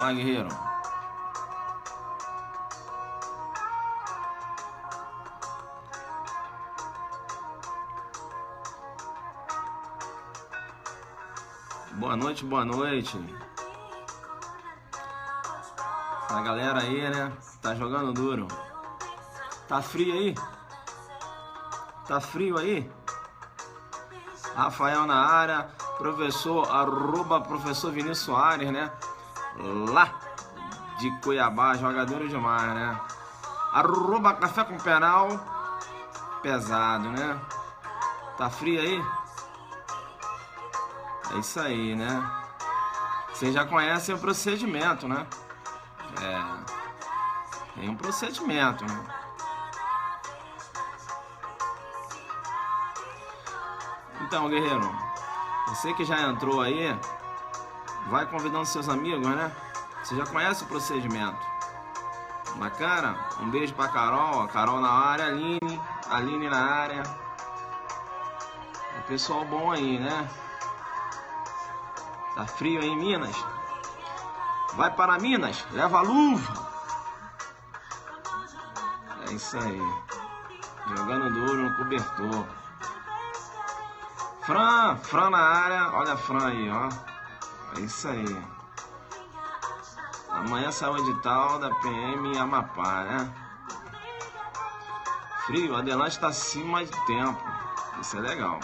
Fala, guerreiro. Boa noite, boa noite. Essa galera aí, né? Tá jogando duro. Tá frio aí? Tá frio aí? Rafael na área. Professor, professor Vinícius Soares, né? Lá de Cuiabá, jogador demais, né? Café com penal. Pesado, né? Tá frio aí? É isso aí, né? Vocês já conhecem o procedimento, né? Tem um procedimento, né? Então, guerreiro, você que já entrou aí, vai convidando seus amigos, né? Você já conhece o procedimento. Bacana? Um beijo pra Carol, a Carol na área, Aline na área. O pessoal bom aí, né? Tá frio aí em Minas? Vai para Minas, leva a luva. É isso aí. Jogando duro no cobertor. Fran na área. Olha a Fran aí, ó. É isso aí. Amanhã sai o edital da PM em Amapá, né? Frio, Adelante está acima de tempo. Isso é legal.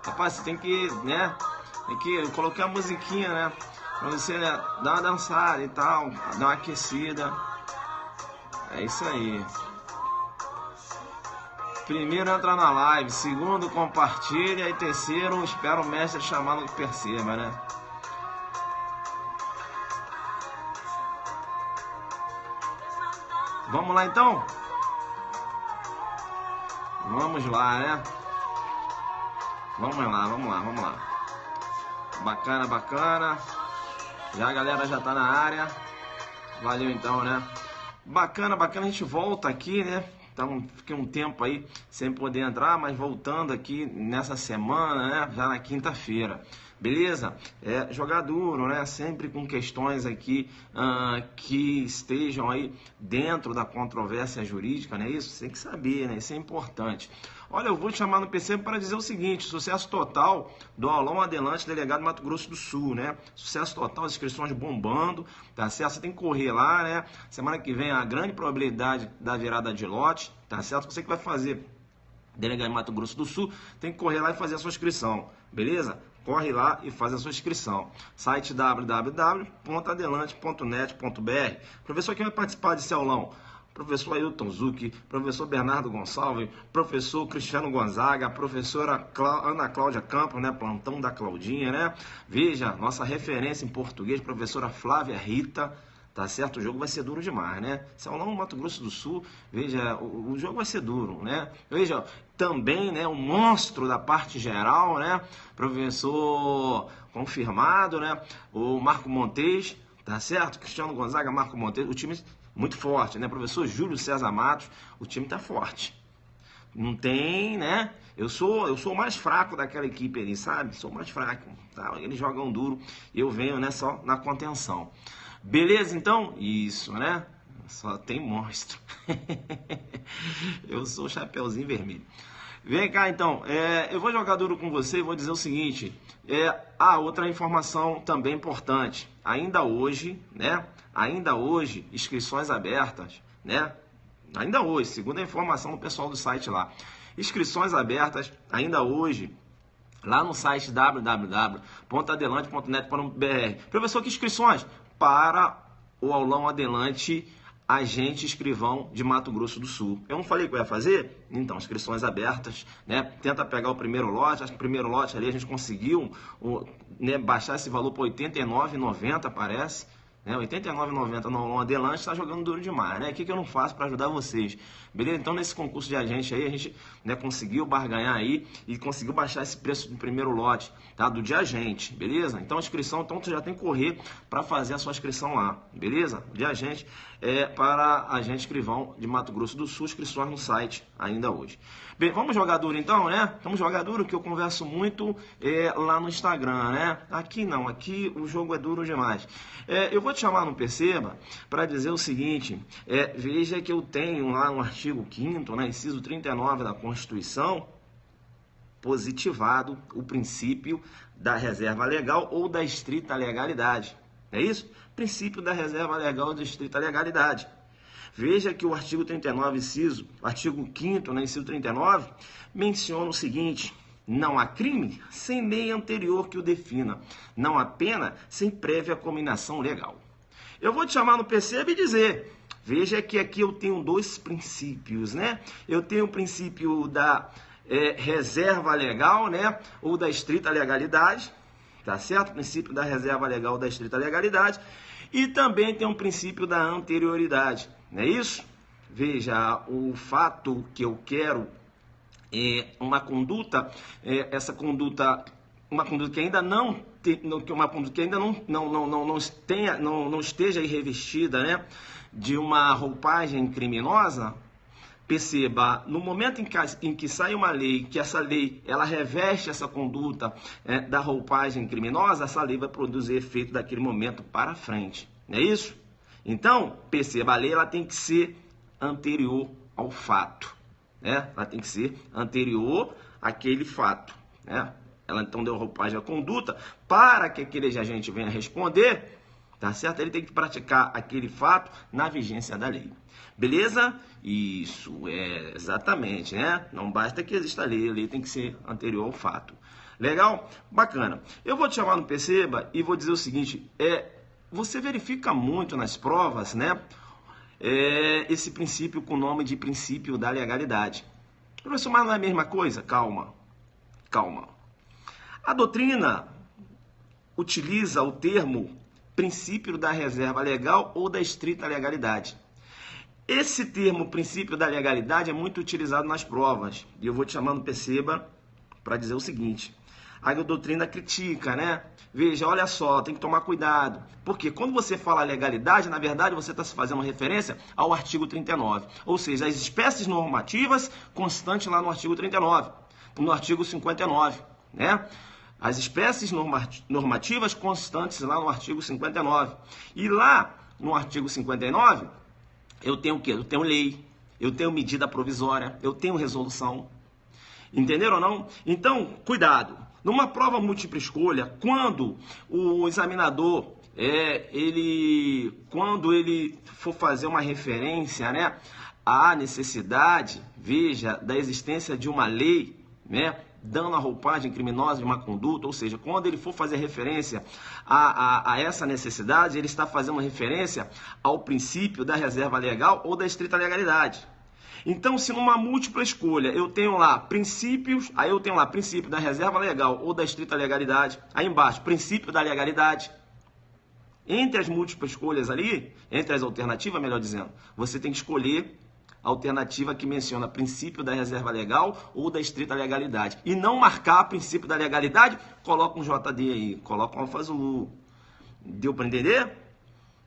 Rapaz, você tem que, né? Tem que colocar a musiquinha, né? Pra você, né, dar uma dançada e tal, dar uma aquecida. É isso aí. Primeiro, entra na live. Segundo, compartilha. E terceiro, espera o mestre chamá-lo que perceba, né? Vamos lá, então? Vamos lá, né? Vamos lá. Bacana. Já a galera já tá na área. Valeu, então, né? Bacana, a gente volta aqui, né? Então, fiquei um tempo aí sem poder entrar, mas voltando aqui nessa semana, né? Já na quinta-feira, beleza? Jogar duro, né? Sempre com questões aqui que estejam aí dentro da controvérsia jurídica, né? Isso tem que saber, né? Isso é importante. Olha, eu vou te chamar no PC para dizer o seguinte: sucesso total do aulão Adelante, delegado Mato Grosso do Sul, né? Sucesso total, as inscrições bombando, tá certo? Você tem que correr lá, né? Semana que vem a grande probabilidade da virada de lote, tá certo? Você que vai fazer delegado Mato Grosso do Sul, tem que correr lá e fazer a sua inscrição, beleza? Corre lá e faz a sua inscrição. Site www.adelante.net.br. Professor, quem vai participar desse aulão? Professor Ailton Zucchi, professor Bernardo Gonçalves, professor Cristiano Gonzaga, professora Ana Cláudia Campos, né, plantão da Claudinha, né? Veja, nossa referência em português, professora Flávia Rita, tá certo? O jogo vai ser duro demais, né? Se é um Mato Grosso do Sul, veja, o jogo vai ser duro, né? Veja, também, né, o monstro da parte geral, né? Professor confirmado, né? O Marco Montes, tá certo? Cristiano Gonzaga, Marco Montes, o time muito forte, né? Professor Júlio César Matos, o time tá forte. Não tem, né? Eu sou o mais fraco daquela equipe ali, sabe? Sou o mais fraco, tá? Eles jogam duro e eu venho, né, só na contenção. Beleza, então? Isso, né? Só tem monstro. Eu sou o Chapeuzinho Vermelho. Vem cá, então. Eu vou jogar duro com você e vou dizer o seguinte. Outra informação também importante. Ainda hoje, né? Inscrições abertas, né? Ainda hoje, segundo a informação do pessoal do site lá. Inscrições abertas, ainda hoje, lá no site www.adelante.net.br. Professor, que inscrições? Para o aulão Adelante Agente Escrivão de Mato Grosso do Sul. Eu não falei que eu ia fazer? Então, inscrições abertas, né? Tenta pegar o primeiro lote. Acho que o primeiro lote ali a gente conseguiu, né, baixar esse valor para R$ 89,90, parece, né? R$ 89,90 no aulão Adelante está jogando duro demais, né? O que eu não faço para ajudar vocês? Beleza? Então, nesse concurso de agente aí, a gente, né, conseguiu barganhar aí e conseguiu baixar esse preço do primeiro lote, tá? Do de agente, beleza? Então, a inscrição, então, tu já tem que correr para fazer a sua inscrição lá, beleza? De agente para agente escrivão de Mato Grosso do Sul, inscrições no site ainda hoje. Bem, vamos jogar duro então, né? Vamos jogar duro, que eu converso muito lá no Instagram, né? Aqui não, aqui o jogo é duro demais. Eu vou te chamar no Perceba para dizer o seguinte, veja que eu tenho lá no artigo 5º, né, inciso 39 da Constituição, positivado o princípio da reserva legal ou da estrita legalidade. É isso? Princípio da reserva legal ou da estrita legalidade. Veja que o artigo 39, artigo 5º, né, inciso 39, menciona o seguinte: não há crime sem lei anterior que o defina, não há pena sem prévia cominação legal. Eu vou te chamar no Perceba e dizer, veja que aqui eu tenho dois princípios, né? Eu tenho o princípio da reserva legal, né, ou da estrita legalidade, tá certo? O princípio da reserva legal ou da estrita legalidade, e também tem um princípio da anterioridade. Não é isso? Veja, o fato que eu quero é uma conduta, essa conduta, uma conduta que ainda não esteja revestida, né, de uma roupagem criminosa. Perceba, no momento em que sai uma lei, que essa lei ela reveste essa conduta da roupagem criminosa, essa lei vai produzir efeito daquele momento para frente. Não é isso? Então, perceba, a lei ela tem que ser anterior ao fato, né? Ela tem que ser anterior àquele fato, né? Ela então deu roupagem à conduta para que aquele agente venha responder, tá certo? Ele tem que praticar aquele fato na vigência da lei. Beleza? Isso, exatamente, né? Não basta que exista a lei tem que ser anterior ao fato. Legal? Bacana. Eu vou te chamar no Perceba e vou dizer o seguinte, você verifica muito nas provas, né, esse princípio com o nome de princípio da legalidade. Professor, mas não é a mesma coisa? Calma, calma. A doutrina utiliza o termo princípio da reserva legal ou da estrita legalidade. Esse termo princípio da legalidade é muito utilizado nas provas. E eu vou te chamar no Perceba para dizer o seguinte. A doutrina critica, né? Veja, olha só, tem que tomar cuidado. Porque quando você fala legalidade, na verdade você está se fazendo referência ao artigo 39. Ou seja, as espécies normativas constantes lá no artigo 39. No artigo 59, né? As espécies normativas constantes lá no artigo 59. E lá no artigo 59, eu tenho o quê? Eu tenho lei, eu tenho medida provisória, eu tenho resolução. Entenderam ou não? Então, cuidado. Numa prova múltipla escolha, quando o examinador, quando ele for fazer uma referência, né, à necessidade, veja, da existência de uma lei, né, dando a roupagem criminosa de uma conduta, ou seja, quando ele for fazer referência a essa necessidade, ele está fazendo referência ao princípio da reserva legal ou da estrita legalidade. Então, se numa múltipla escolha eu tenho lá princípios, aí eu tenho lá princípio da reserva legal ou da estrita legalidade, aí embaixo, princípio da legalidade. Entre as múltiplas escolhas ali, entre as alternativas, melhor dizendo, você tem que escolher a alternativa que menciona princípio da reserva legal ou da estrita legalidade. E não marcar princípio da legalidade, coloca um JD aí, coloca um alfazulu. Deu para entender?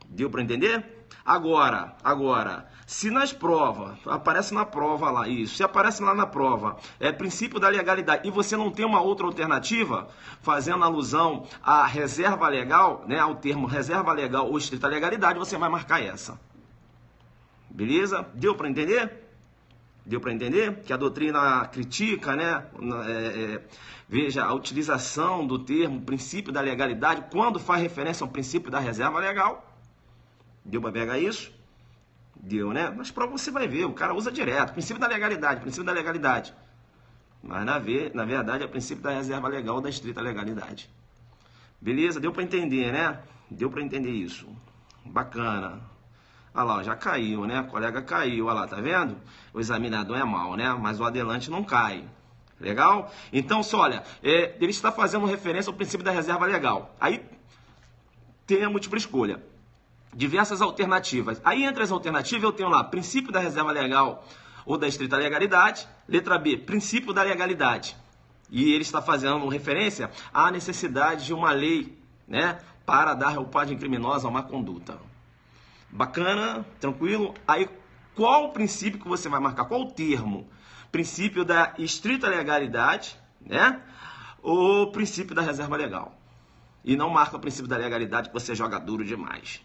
Deu para entender? Agora, se nas provas, aparece na prova lá, isso, se aparece lá na prova, princípio da legalidade, e você não tem uma outra alternativa, fazendo alusão à reserva legal, né, ao termo reserva legal ou estrita legalidade, você vai marcar essa. Beleza? Deu para entender? Deu para entender? Que a doutrina critica, né, veja, a utilização do termo princípio da legalidade quando faz referência ao princípio da reserva legal. Deu para pegar isso? Deu, né? Mas para você vai ver, o cara usa direto. Princípio da legalidade, princípio da legalidade. Mas na verdade é o princípio da reserva legal ou da estrita legalidade. Beleza? Deu para entender, né? Deu para entender isso. Bacana. Olha lá, já caiu, né? O colega caiu, olha lá, tá vendo? O examinador é mau, né? Mas o adelante não cai. Legal? Então, só olha, ele está fazendo referência ao princípio da reserva legal. Aí tem a múltipla escolha. diversas alternativas. Aí, entre as alternativas, eu tenho lá princípio da reserva legal ou da estrita legalidade. Letra B, princípio da legalidade. E ele está fazendo referência à necessidade de uma lei, né, para dar roupagem criminosa a uma conduta. Bacana, tranquilo? Aí, qual o princípio que você vai marcar? Qual o termo? Princípio da estrita legalidade, né? Ou princípio da reserva legal? E não marca o princípio da legalidade, que você joga duro demais.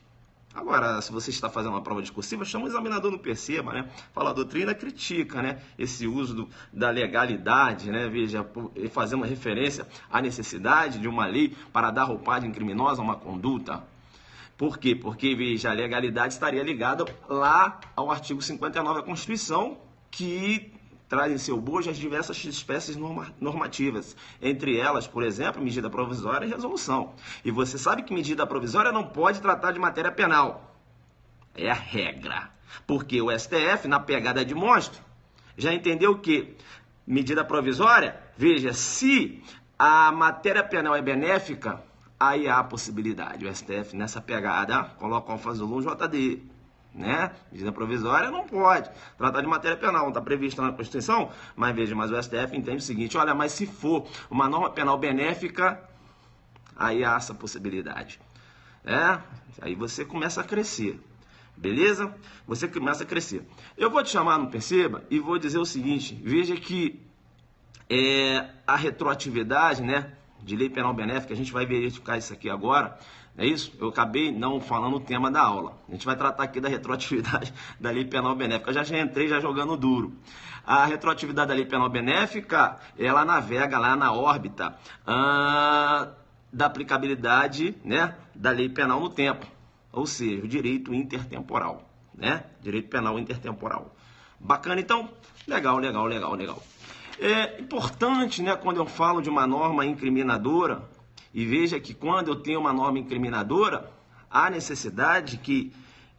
Agora, se você está fazendo uma prova discursiva, chama o examinador, não perceba, né? Fala a doutrina, critica, né? Esse uso da legalidade, né? Veja, fazendo referência à necessidade de uma lei para dar roupagem criminosa a uma conduta. Por quê? Porque, veja, a legalidade estaria ligada lá ao artigo 59 da Constituição, que traz em seu bojo as diversas espécies normativas. Entre elas, por exemplo, medida provisória e resolução. E você sabe que medida provisória não pode tratar de matéria penal. É a regra. Porque o STF, na pegada de monstro, já entendeu que medida provisória, veja, se a matéria penal é benéfica, aí há a possibilidade. O STF, nessa pegada, coloca o Alfazulu JD. Né? Medida provisória não pode tratar de matéria penal, não está prevista na Constituição, mas veja, mas o STF entende o seguinte, olha, mas se for uma norma penal benéfica, aí há essa possibilidade, aí você começa a crescer, beleza? Você começa a crescer. Eu vou te chamar no Perceba e vou dizer o seguinte, veja que a retroatividade, né, de lei penal benéfica, a gente vai verificar isso aqui agora, é isso? Eu acabei não falando o tema da aula. A gente vai tratar aqui da retroatividade da lei penal benéfica. Eu já entrei jogando duro. A retroatividade da lei penal benéfica, ela navega lá na órbita da aplicabilidade, né, da lei penal no tempo. Ou seja, o direito intertemporal, né? Direito penal intertemporal. Bacana, então? Legal. É importante, né, quando eu falo de uma norma incriminadora, e veja que quando eu tenho uma norma incriminadora, há necessidade que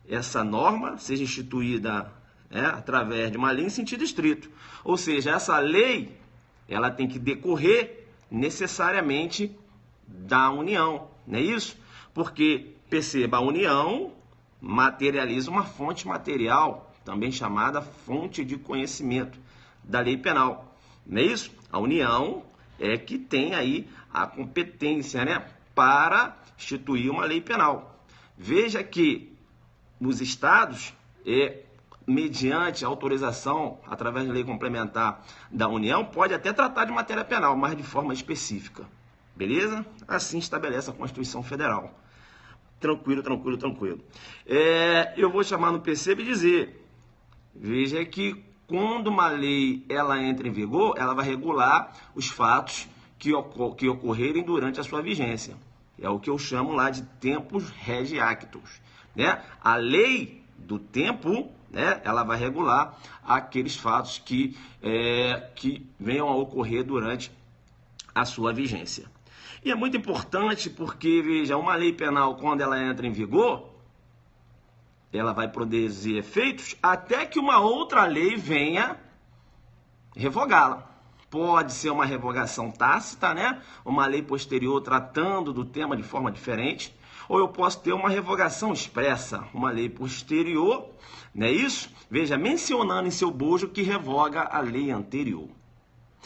essa norma seja instituída através de uma lei em sentido estrito. Ou seja, essa lei ela tem que decorrer necessariamente da união, não é isso? Porque, perceba, a união materializa uma fonte material, também chamada fonte de conhecimento da lei penal, não é isso? A união é que tem aí a competência, né, para instituir uma lei penal. Veja que os estados, mediante autorização, através de lei complementar da União, pode até tratar de matéria penal, mas de forma específica. Beleza? Assim estabelece a Constituição Federal. Tranquilo. Eu vou chamar no Perceba e dizer, veja que quando uma lei ela entra em vigor, ela vai regular os fatos que ocorrerem durante a sua vigência. É o que eu chamo lá de tempus regi actus, né? A lei do tempo, né, ela vai regular aqueles fatos que venham a ocorrer durante a sua vigência. E é muito importante porque, veja, uma lei penal, quando ela entra em vigor, ela vai produzir efeitos até que uma outra lei venha revogá-la. Pode ser uma revogação tácita, né? Uma lei posterior tratando do tema de forma diferente. Ou eu posso ter uma revogação expressa, uma lei posterior, não é isso? Veja, mencionando em seu bojo que revoga a lei anterior.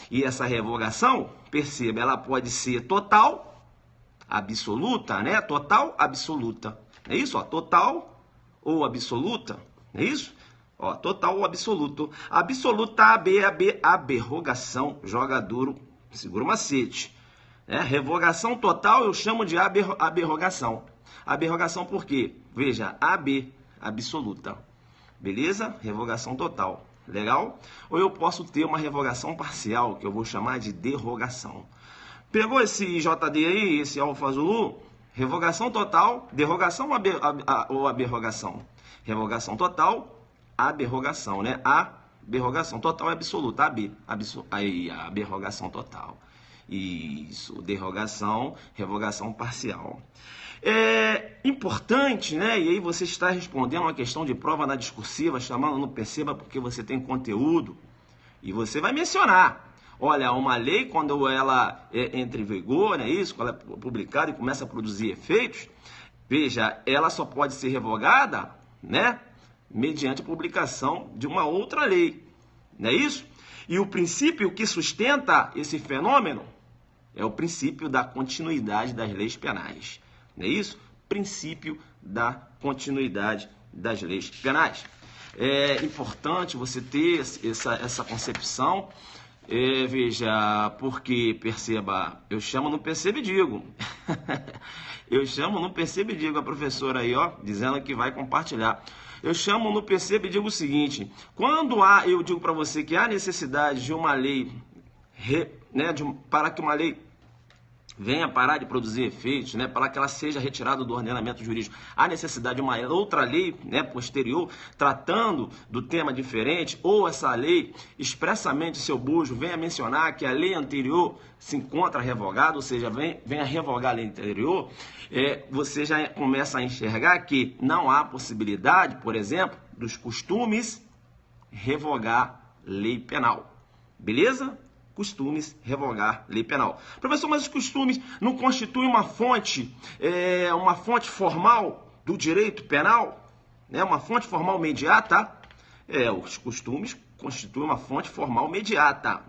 E essa revogação, perceba, ela pode ser total, absoluta, né? Total, absoluta. É isso? Ó, total ou absoluta, é isso? Ó, total ou absoluto. Absoluta, aberrogação, joga duro, segura o macete. Revogação total eu chamo de aberrogação. Aberrogação por quê? Veja, absoluta. Beleza? Revogação total. Legal? Ou eu posso ter uma revogação parcial, que eu vou chamar de derrogação. Pegou esse JD aí, esse Alfazulu? Revogação total, derrogação ou aberrogação? Revogação total, aberrogação, né? Aberrogação total é absoluta, aí, a aberrogação total. Isso, derrogação, revogação parcial. É importante, né? E aí você está respondendo uma questão de prova na discursiva, chamando no Perceba porque você tem conteúdo. E você vai mencionar. Olha, uma lei, quando ela entra em vigor, né, isso, quando ela é publicada e começa a produzir efeitos, veja, ela só pode ser revogada, né, mediante a publicação de uma outra lei, não é isso? E o princípio que sustenta esse fenômeno é o princípio da continuidade das leis penais, não é isso? Princípio da continuidade das leis penais. É importante você ter essa concepção, veja, porque, perceba, eu chamo, não percebo e digo. Eu chamo, não percebo e digo, a professora aí, ó, dizendo que vai compartilhar. Eu chamo, não percebo e digo o seguinte, quando eu digo para você que há necessidade de uma lei, para que uma lei venha parar de produzir efeitos, né, para que ela seja retirada do ordenamento jurídico, há necessidade de uma outra lei, né, posterior, tratando do tema diferente, ou essa lei, expressamente, seu bujo, venha mencionar que a lei anterior se encontra revogada, ou seja, venha revogar a lei anterior, você já começa a enxergar que não há possibilidade, por exemplo, dos costumes revogar lei penal. Beleza? Costumes revogar lei penal. Professor, mas os costumes não constituem uma fonte formal do direito penal? Né? Uma fonte formal mediata? Os costumes constituem uma fonte formal mediata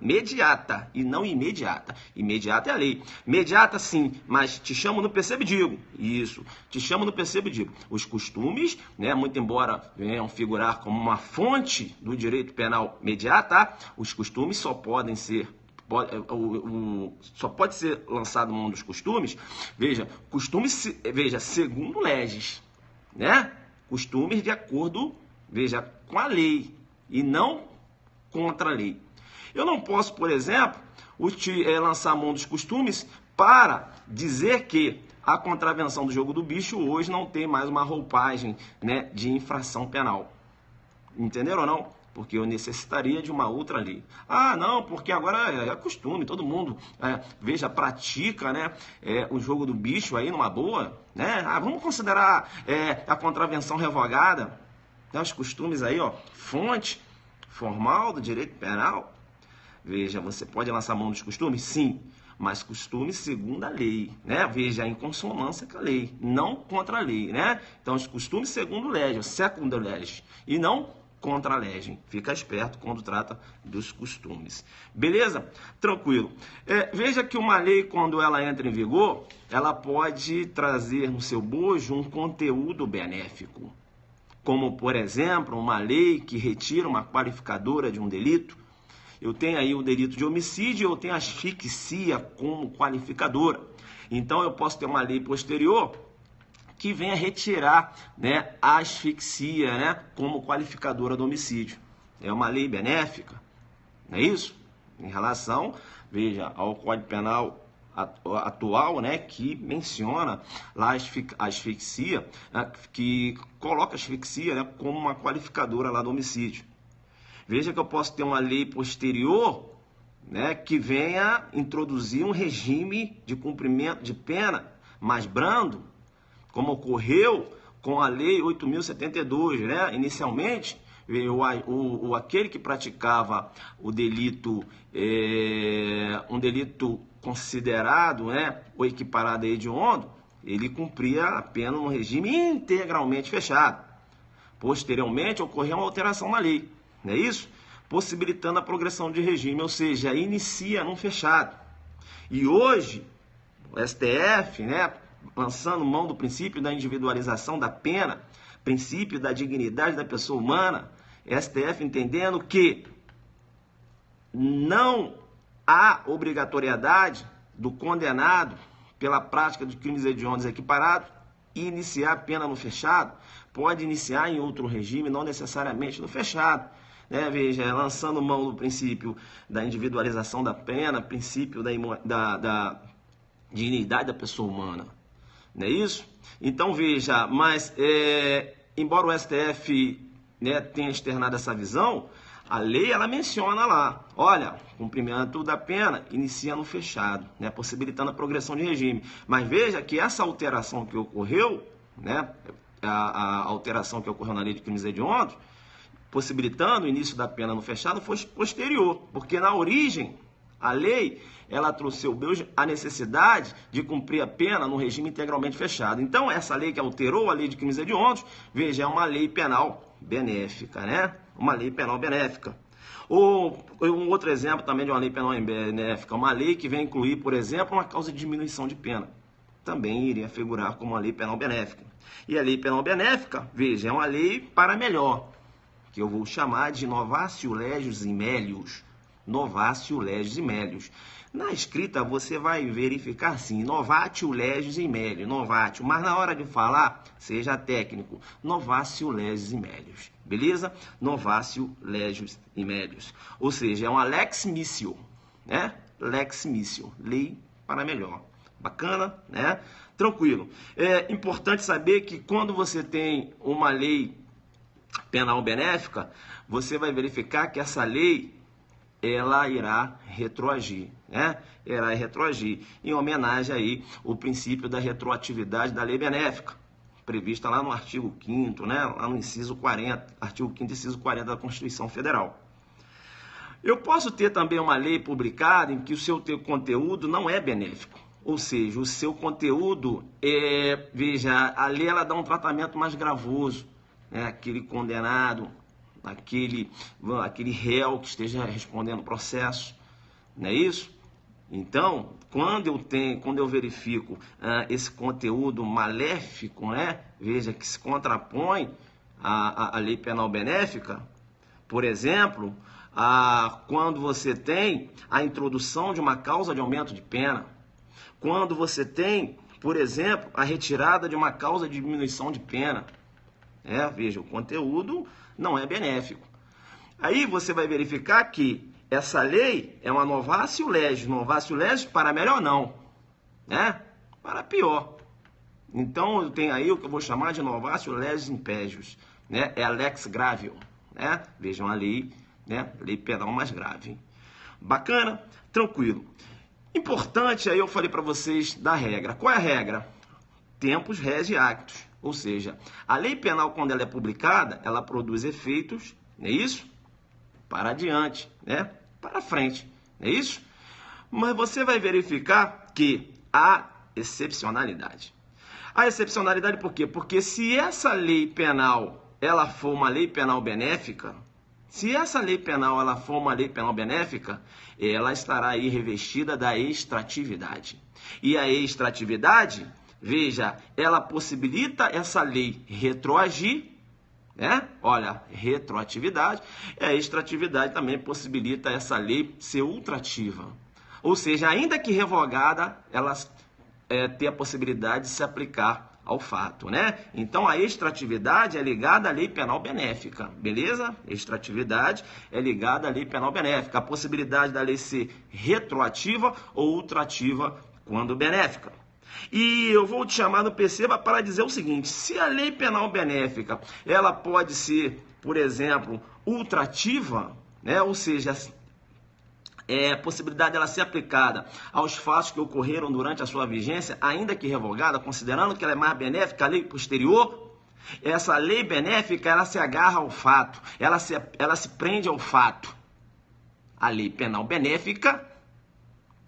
e não imediata. Imediata é a lei. Mediata sim, mas te chamo no percebo e digo. Isso, te chamo no percebo e digo. Os costumes, né, muito embora venham figurar como uma fonte do direito penal mediata, os costumes só podem ser só pode ser lançado mão dos costumes, veja, segundo leges, né? Costumes de acordo, veja, com a lei e não contra a lei. Eu não posso, por exemplo, lançar mão dos costumes para dizer que a contravenção do jogo do bicho hoje não tem mais uma roupagem, né, de infração penal. Entenderam ou não? Porque eu necessitaria de uma outra lei. Ah, não, porque agora é costume, todo mundo, veja, pratica, né, o jogo do bicho aí numa boa, né? Vamos considerar a contravenção revogada, né, os costumes aí, ó, fonte formal do direito penal. Veja, você pode lançar mão dos costumes? Sim, mas costumes segundo a lei, né? Veja, em consonância com a lei, não contra a lei, né? Então, os costumes segundo legem, secunda legem, e não contra a legem. Fica esperto quando trata dos costumes. Beleza? Tranquilo. Veja que uma lei, quando ela entra em vigor, ela pode trazer no seu bojo um conteúdo benéfico. Como, por exemplo, uma lei que retira uma qualificadora de um delito. Eu tenho aí o delito de homicídio, eu tenho asfixia como qualificadora. Então, eu posso ter uma lei posterior que venha retirar, né, a asfixia, né, como qualificadora do homicídio. É uma lei benéfica, não é isso? Em relação, veja, ao Código Penal atual, né, que menciona lá a asfixia, né, que coloca a asfixia, né, como uma qualificadora lá do homicídio. Veja que eu posso ter uma lei posterior, né, que venha introduzir um regime de cumprimento de pena mais brando, como ocorreu com a Lei 8.072, né? Inicialmente, aquele que praticava o delito, um delito considerado, né, ou equiparado a hediondo, ele cumpria a pena no regime integralmente fechado. Posteriormente, ocorreu uma alteração na lei, não é isso? Possibilitando a progressão de regime, ou seja, inicia num fechado. E hoje, o STF, né, lançando mão do princípio da individualização da pena, princípio da dignidade da pessoa humana, STF entendendo que não há obrigatoriedade do condenado pela prática de crimes hediondos equiparados iniciar a pena no fechado, pode iniciar em outro regime, não necessariamente no fechado. Né? Veja, lançando mão do princípio da individualização da pena, princípio da dignidade da pessoa humana. Não é isso? Então, veja, mas embora o STF, né, tenha externado essa visão, a lei, ela menciona lá, olha, cumprimento da pena inicia no fechado, né, possibilitando a progressão de regime. Mas veja que essa alteração que ocorreu, né, a alteração que ocorreu na lei de crimes hediondos, possibilitando o início da pena no fechado, foi posterior, porque na origem A lei, ela trouxe a necessidade de cumprir a pena no regime integralmente fechado. Então, essa lei que alterou a lei de crimes hediondos, veja, é uma lei penal benéfica, né? Uma lei penal benéfica. Ou um outro exemplo também de uma lei penal benéfica, uma lei que vem incluir, por exemplo, uma causa de diminuição de pena. Também iria figurar como uma lei penal benéfica. E a lei penal benéfica, veja, é uma lei para melhor, que eu vou chamar de novatio legis in melius. Novatio legis in melius. Na escrita você vai verificar assim, novatio legis in melius, novatio, mas na hora de falar, seja técnico, novatio legis in melius, beleza? Novatio legis in melius, ou seja, é uma lex missio, né? Lex missio, lei para melhor. Bacana, né? Tranquilo. É importante saber que quando você tem uma lei penal benéfica, você vai verificar que essa lei ela irá retroagir, né? Irá retroagir em homenagem aí ao princípio da retroatividade da lei benéfica, prevista lá no artigo 5º, né? Lá no inciso 40, artigo 5º, inciso 40 da Constituição Federal. Eu posso ter também uma lei publicada em que o seu conteúdo não é benéfico, ou seja, o seu conteúdo veja, a lei ela dá um tratamento mais gravoso, né? Aquele condenado, aquele réu que esteja respondendo o processo, não é isso? Então, quando eu verifico esse conteúdo maléfico, né? Veja, que se contrapõe à lei penal benéfica, por exemplo, quando você tem a introdução de uma causa de aumento de pena, quando você tem, por exemplo, a retirada de uma causa de diminuição de pena, veja, o conteúdo não é benéfico. Aí você vai verificar que essa lei é uma novatio legis para melhor não, né? Para pior. Então, eu tenho aí o que eu vou chamar de novatio legis impégios, né? É a lex gravio, né? Vejam a lei, né? Lei penal mais grave. Bacana? Tranquilo. Importante, aí eu falei para vocês da regra. Qual é a regra? Tempus rege actus. Ou seja, a lei penal, quando ela é publicada, ela produz efeitos, não é isso? Para adiante, né? Para frente, não é isso? Mas você vai verificar que há excepcionalidade. A excepcionalidade por quê? Porque se essa lei penal, ela for uma lei penal benéfica, se essa lei penal, ela for uma lei penal benéfica, ela estará aí revestida da extratividade. E a extratividade, veja, ela possibilita essa lei retroagir, né? Olha, retroatividade, e a extratividade também possibilita essa lei ser ultrativa. Ou seja, ainda que revogada, ela tem a possibilidade de se aplicar ao fato, né? Então, a extratividade é ligada à lei penal benéfica, beleza? Extratividade é ligada à lei penal benéfica. A possibilidade da lei ser retroativa ou ultrativa quando benéfica. E eu vou te chamar no Perceba para dizer o seguinte: se a lei penal benéfica, ela pode ser, por exemplo, ultrativa, né? Ou seja, a possibilidade dela ser aplicada aos fatos que ocorreram durante a sua vigência, ainda que revogada, considerando que ela é mais benéfica à lei posterior, essa lei benéfica, ela se agarra ao fato, ela se prende ao fato. A lei penal benéfica,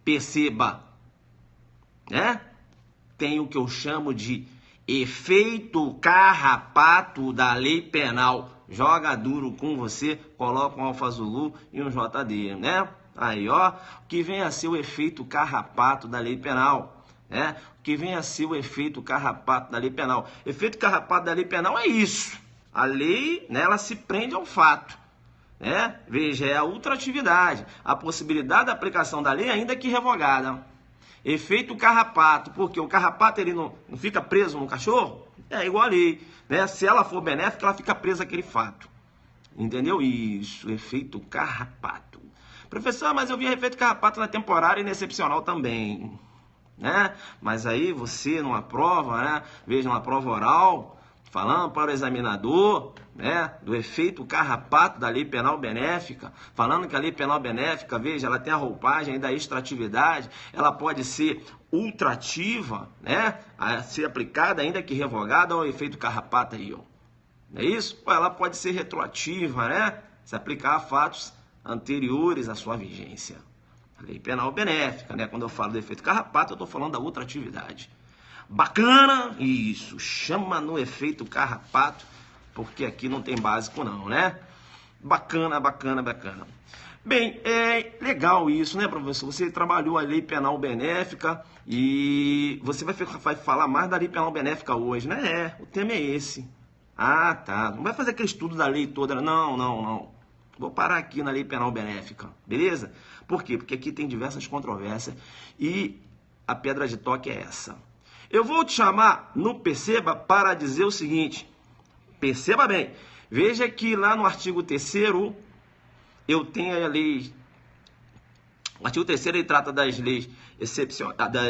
perceba, né? Tem o que eu chamo de efeito carrapato da lei penal. Joga duro com você, coloca um alfazulu e um JD, né? Aí, ó, o que vem a ser o efeito carrapato da lei penal, né? O que vem a ser o efeito carrapato da lei penal. Efeito carrapato da lei penal é isso. A lei, né, ela se prende ao fato, né? Veja, é a ultratividade, a possibilidade da aplicação da lei ainda que revogada. Efeito carrapato, porque o carrapato ele não fica preso no cachorro? É igual a lei, né? Se ela for benéfica, ela fica presa àquele fato. Entendeu? Isso, efeito carrapato. Professor, mas eu vi efeito carrapato na temporária e na excepcional também, né? Mas aí você numa prova, né? Veja, uma prova oral, falando para o examinador, né, do efeito carrapato da lei penal benéfica, falando que a lei penal benéfica, veja, ela tem a roupagem da extratividade, ela pode ser ultrativa, né, a ser aplicada ainda que revogada ao efeito carrapato aí, ó. Não é isso? Ou ela pode ser retroativa, né, se aplicar a fatos anteriores à sua vigência. A lei penal benéfica, né? Quando eu falo do efeito carrapato, eu estou falando da outra atividade. Bacana? Isso, chama no efeito carrapato, porque aqui não tem básico não, né? Bacana, bacana, bacana. Bem, é legal isso, né, professor? Você trabalhou a lei penal benéfica e você vai falar mais da lei penal benéfica hoje, né? O tema é esse. Ah, tá. Não vai fazer aquele estudo da lei toda, não, não, não. Vou parar aqui na lei penal benéfica, beleza? Por quê? Porque aqui tem diversas controvérsias e a pedra de toque é essa. Eu vou te chamar no Perceba para dizer o seguinte. Perceba bem. Veja que lá no artigo 3º eu tenho a lei. O artigo 3º ele trata das leis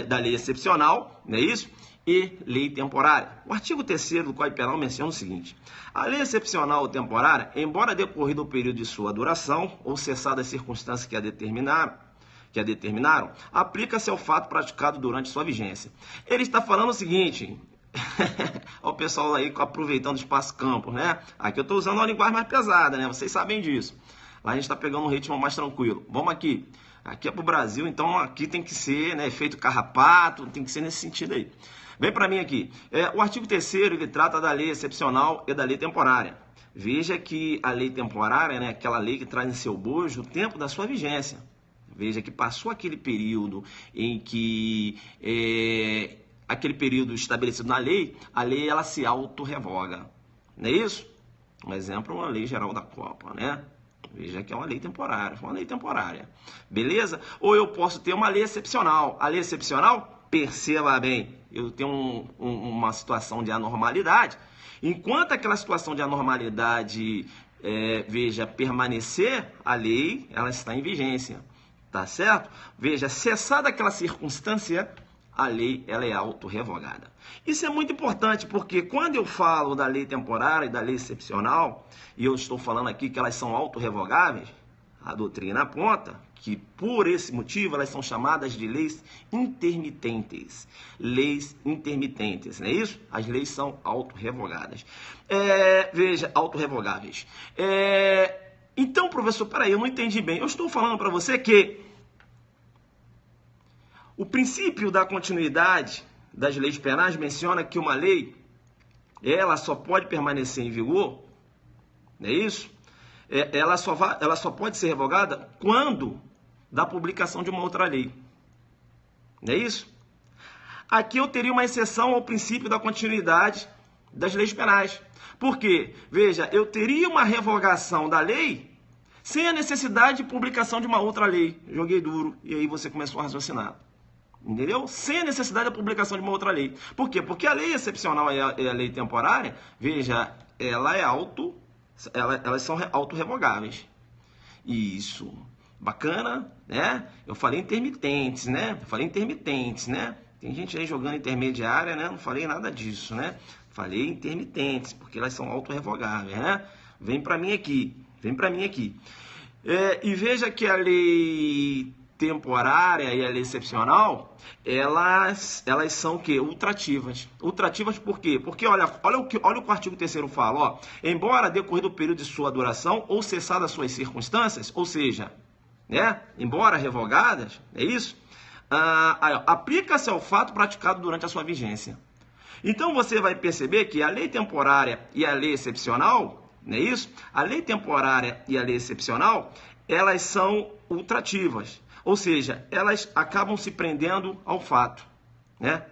da lei excepcional, não é isso? E lei temporária. O artigo 3º do Código Penal menciona o seguinte: a lei excepcional ou temporária, embora decorrido o período de sua duração ou cessadas as circunstâncias que a determinaram, aplica-se ao fato praticado durante sua vigência. Ele está falando o seguinte, olha o pessoal aí aproveitando o espaço-campo, né? Aqui eu estou usando uma linguagem mais pesada, né? Vocês sabem disso. Lá a gente está pegando um ritmo mais tranquilo. Vamos aqui. Aqui é para o Brasil, então aqui tem que ser, né, efeito carrapato, tem que ser nesse sentido aí. Vem para mim aqui. O artigo 3º ele trata da lei excepcional e da lei temporária. Veja que a lei temporária, né, aquela lei que traz em seu bojo o tempo da sua vigência. Veja que passou aquele período em que aquele período estabelecido na lei, a lei ela se autorrevoga. Não é isso? Um exemplo, uma lei geral da Copa, né? Veja que é uma lei temporária, beleza? Ou eu posso ter uma lei excepcional. A lei excepcional, perceba bem, eu tenho uma situação de anormalidade. Enquanto aquela situação de anormalidade, veja, permanecer, a lei, ela está em vigência, tá certo? Veja, cessada aquela circunstância, a lei ela é autorrevogada. Isso é muito importante, porque quando eu falo da lei temporária e da lei excepcional, e eu estou falando aqui que elas são autorrevogáveis, a doutrina aponta que, por esse motivo, elas são chamadas de leis intermitentes. Leis intermitentes, não é isso? As leis são autorrevogadas. Veja, autorrevogáveis. Então, professor, peraí, eu não entendi bem. Eu estou falando para você que o princípio da continuidade das leis penais menciona que uma lei, ela só pode permanecer em vigor, não é isso? Ela só pode ser revogada quando da publicação de uma outra lei, não é isso? Aqui eu teria uma exceção ao princípio da continuidade das leis penais. Por quê? Veja, eu teria uma revogação da lei sem a necessidade de publicação de uma outra lei. Joguei duro e aí você começou a raciocinar. Entendeu? Sem a necessidade da publicação de uma outra lei. Por quê? Porque a lei excepcional e a lei temporária, veja, elas são autorrevogáveis. Isso. Bacana, né? Eu falei intermitentes, né? Tem gente aí jogando intermediária, né? Não falei nada disso, né? Falei intermitentes, porque elas são autorrevogáveis, né? Vem para mim aqui. E veja que a lei temporária e a lei excepcional, elas são o quê? Ultrativas. Ultrativas por quê? Porque olha o que o artigo 3º fala, ó, embora decorrido o período de sua duração ou cessadas suas circunstâncias, ou seja, né, embora revogadas, é isso? Aplica-se ao fato praticado durante a sua vigência. Então você vai perceber que a lei temporária e a lei excepcional, não é isso? A lei temporária e a lei excepcional, elas são ultrativas. Ou seja, elas acabam se prendendo ao fato, né?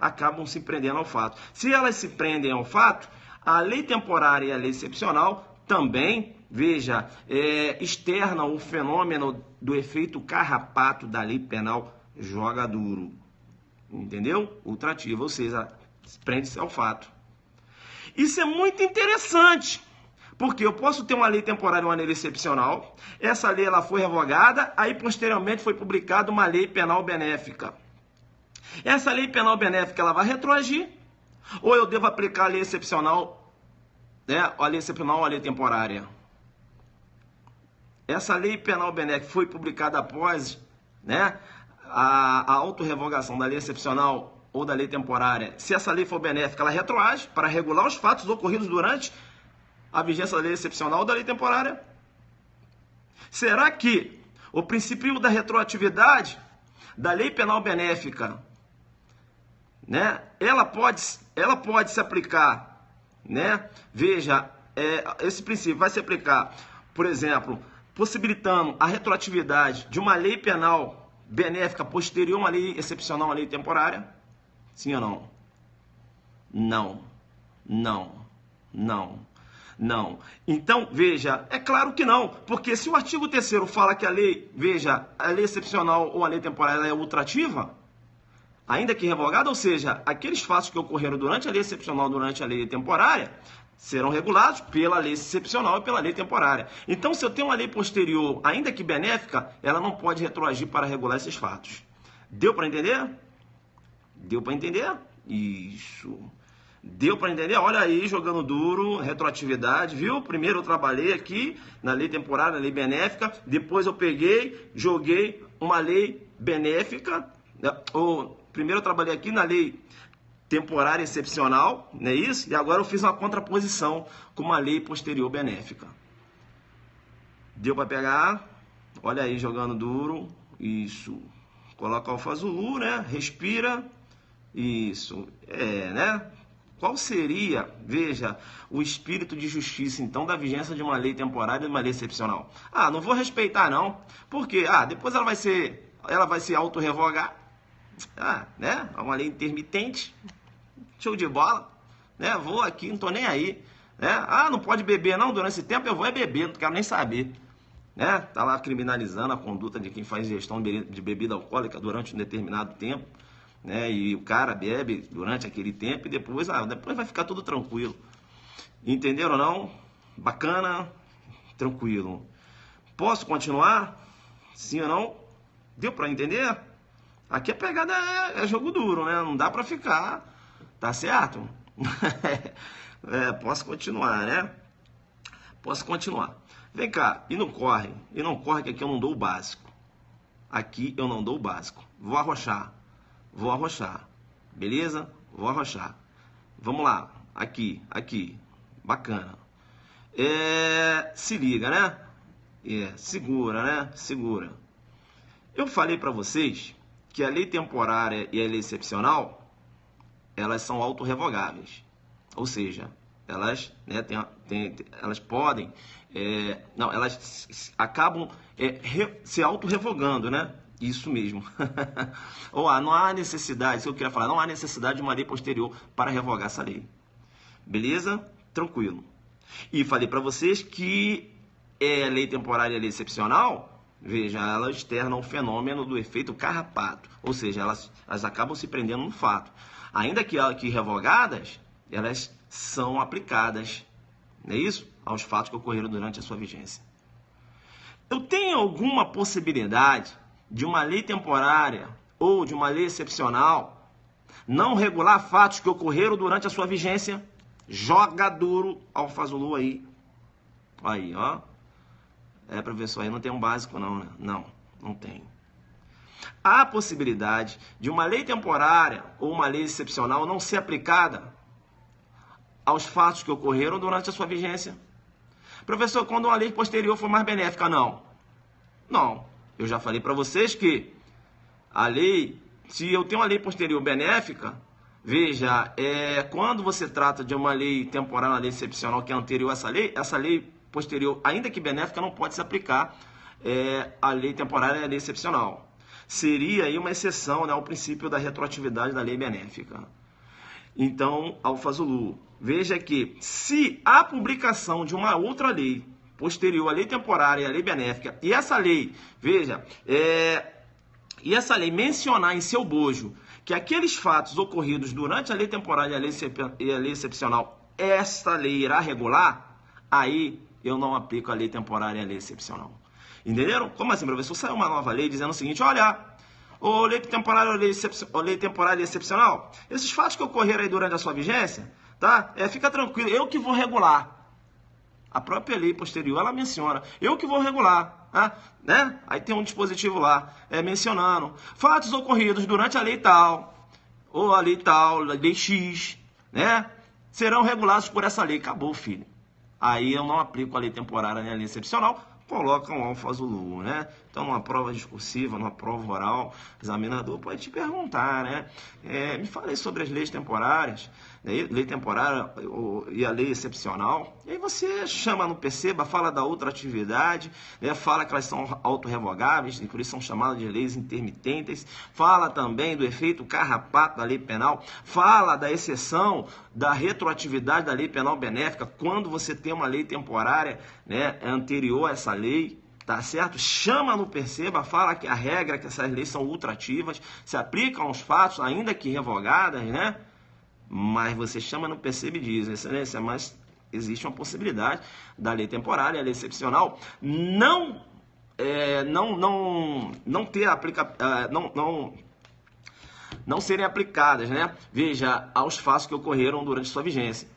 Se elas se prendem ao fato, a lei temporária e a lei excepcional também, veja, externam o fenômeno do efeito carrapato da lei penal joga duro. Entendeu? Ultrativa, ou seja, prende-se ao fato. Isso é muito interessante. Porque eu posso ter uma lei temporária e uma lei excepcional, essa lei ela foi revogada, aí posteriormente foi publicada uma lei penal benéfica. Essa lei penal benéfica ela vai retroagir, ou eu devo aplicar a lei excepcional, né, a lei excepcional ou a lei temporária? Essa lei penal benéfica foi publicada após, né, a autorrevogação da lei excepcional ou da lei temporária. Se essa lei for benéfica, ela retroage para regular os fatos ocorridos durante a vigência da lei excepcional ou da lei temporária. Será que o princípio da retroatividade da lei penal benéfica, né? Ela pode se aplicar, né? Veja, esse princípio vai se aplicar, por exemplo, possibilitando a retroatividade de uma lei penal benéfica posterior a uma lei excepcional, uma lei temporária? Sim ou não? Não, não, não, não. Então, veja, é claro que não, porque se o artigo 3º fala que a lei, veja, a lei excepcional ou a lei temporária é ultrativa, ainda que revogada, ou seja, aqueles fatos que ocorreram durante a lei excepcional, durante a lei temporária, serão regulados pela lei excepcional e pela lei temporária. Então, se eu tenho uma lei posterior, ainda que benéfica, ela não pode retroagir para regular esses fatos. Deu para entender? Deu para entender? Isso. Deu para entender? Olha aí, jogando duro, retroatividade, viu? Primeiro eu trabalhei aqui na lei temporária, na lei benéfica, depois eu peguei, joguei uma lei benéfica, primeiro eu trabalhei aqui na lei temporária excepcional, não é isso? E agora eu fiz uma contraposição com uma lei posterior benéfica. Deu para pegar? Olha aí, jogando duro, isso. Coloca o alfa-zulu, né? Respira, isso. Né? Qual seria, veja, o espírito de justiça, então, da vigência de uma lei temporária e de uma lei excepcional? Ah, não vou respeitar, não. Por quê? Ah, depois ela vai se auto-revogar. Ah, né? É uma lei intermitente. Show de bola. Né? Vou aqui, não tô nem aí. Né? Ah, não pode beber, não? Durante esse tempo eu vou beber, não quero nem saber. Né? Tá lá criminalizando a conduta de quem faz gestão de bebida alcoólica durante um determinado tempo. Né? E o cara bebe durante aquele tempo e depois vai ficar tudo tranquilo. Entenderam ou não? Bacana, tranquilo. Posso continuar? Sim ou não? Deu para entender? Aqui a pegada é jogo duro, né? Não dá para ficar, tá certo? Posso continuar, né? Posso continuar. Vem cá, e não corre que aqui eu não dou o básico. Aqui eu não dou o básico. Vou arrochar, beleza? Vou arrochar. Vamos lá, aqui, bacana. Se liga, né? Segura, né? Segura. Eu falei para vocês que a lei temporária e a lei excepcional, elas são autorrevogáveis. Ou seja, elas, né, elas podem, elas acabam se autorrevogando, né? Isso mesmo. Não há necessidade, isso que eu queria falar, não há necessidade de uma lei posterior para revogar essa lei. Beleza? Tranquilo. E falei para vocês que a lei temporária e a lei excepcional, veja, elas externam o fenômeno do efeito carrapato, ou seja, elas acabam se prendendo no fato. Ainda que revogadas, elas são aplicadas, não é isso? Aos fatos que ocorreram durante a sua vigência. Eu tenho alguma possibilidade de uma lei temporária ou de uma lei excepcional não regular fatos que ocorreram durante a sua vigência? Joga duro, alfa-zulu aí. Aí, ó. Professor, aí não tem um básico não, né? Não tem. Há possibilidade de uma lei temporária ou uma lei excepcional não ser aplicada aos fatos que ocorreram durante a sua vigência? Professor, quando uma lei posterior for mais benéfica, não. Eu já falei para vocês que a lei, se eu tenho uma lei posterior benéfica, veja, quando você trata de uma lei temporária, uma lei excepcional que é anterior a essa lei posterior, ainda que benéfica, não pode se aplicar a lei temporária e a lei excepcional. Seria aí uma exceção, né, ao princípio da retroatividade da lei benéfica. Então, alfa-zulu, veja que se a publicação de uma outra lei posterior à lei temporária e à lei benéfica, e essa lei, veja, e essa lei mencionar em seu bojo que aqueles fatos ocorridos durante a lei temporária e a lei excepcional, esta lei irá regular, aí eu não aplico a lei temporária e a lei excepcional. Entenderam? Como assim, professor? Saiu uma nova lei dizendo o seguinte, olha, lei temporária ou lei temporária e excepcional, esses fatos que ocorreram aí durante a sua vigência, tá? Fica tranquilo, eu que vou regular. A própria lei posterior, ela menciona, eu que vou regular, né? Aí tem um dispositivo lá, mencionando, fatos ocorridos durante a lei tal, ou a lei X, né? Serão regulados por essa lei. Acabou, filho. Aí eu não aplico a lei temporária nem a lei excepcional, coloca um alfa-zulu, né? Então, numa prova discursiva, numa prova oral, o examinador pode te perguntar, né? Me fala aí sobre as leis temporárias, né? Lei temporária e a lei excepcional. E aí você chama no Perceba, fala da outra atividade, né? Fala que elas são autorrevogáveis, e por isso são chamadas de leis intermitentes. Fala também do efeito carrapato da lei penal. Fala da exceção da retroatividade da lei penal benéfica, quando você tem uma lei temporária, né, anterior a essa lei. Tá certo? Chama no Perceba, fala que a regra é que essas leis são ultrativas, se aplicam aos fatos, ainda que revogadas, né? Mas você chama no Perceba e diz, excelência, mas existe uma possibilidade da lei temporária, a lei excepcional, não serem aplicadas, né? Veja, aos fatos que ocorreram durante sua vigência.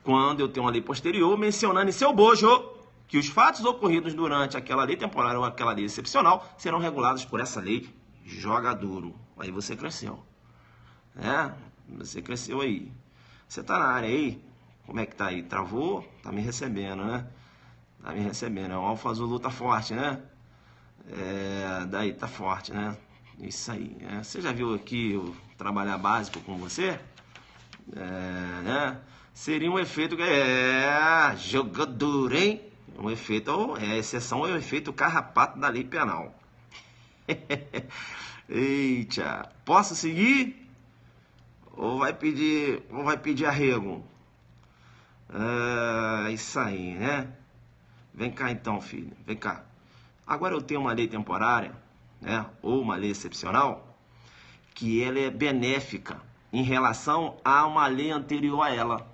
Quando eu tenho uma lei posterior mencionando em seu bojo que os fatos ocorridos durante aquela lei temporária ou aquela lei excepcional serão regulados por essa lei, joga duro. Aí você cresceu. Você cresceu aí. Você tá na área aí? Como é que tá aí? Travou? Tá me recebendo, né? Tá me recebendo. O Alfa Zulu tá forte, né? Daí tá forte, né? Isso aí. Você já viu aqui o trabalhar básico com você? Né? Seria um efeito que joga duro, hein? Um efeito, a exceção é o efeito carrapato da lei penal. Eita, posso seguir? Ou vai pedir arrego? Isso aí, né? Vem cá então, filho, vem cá. Agora eu tenho uma lei temporária, né? Ou uma lei excepcional, que ela é benéfica em relação a uma lei anterior a ela.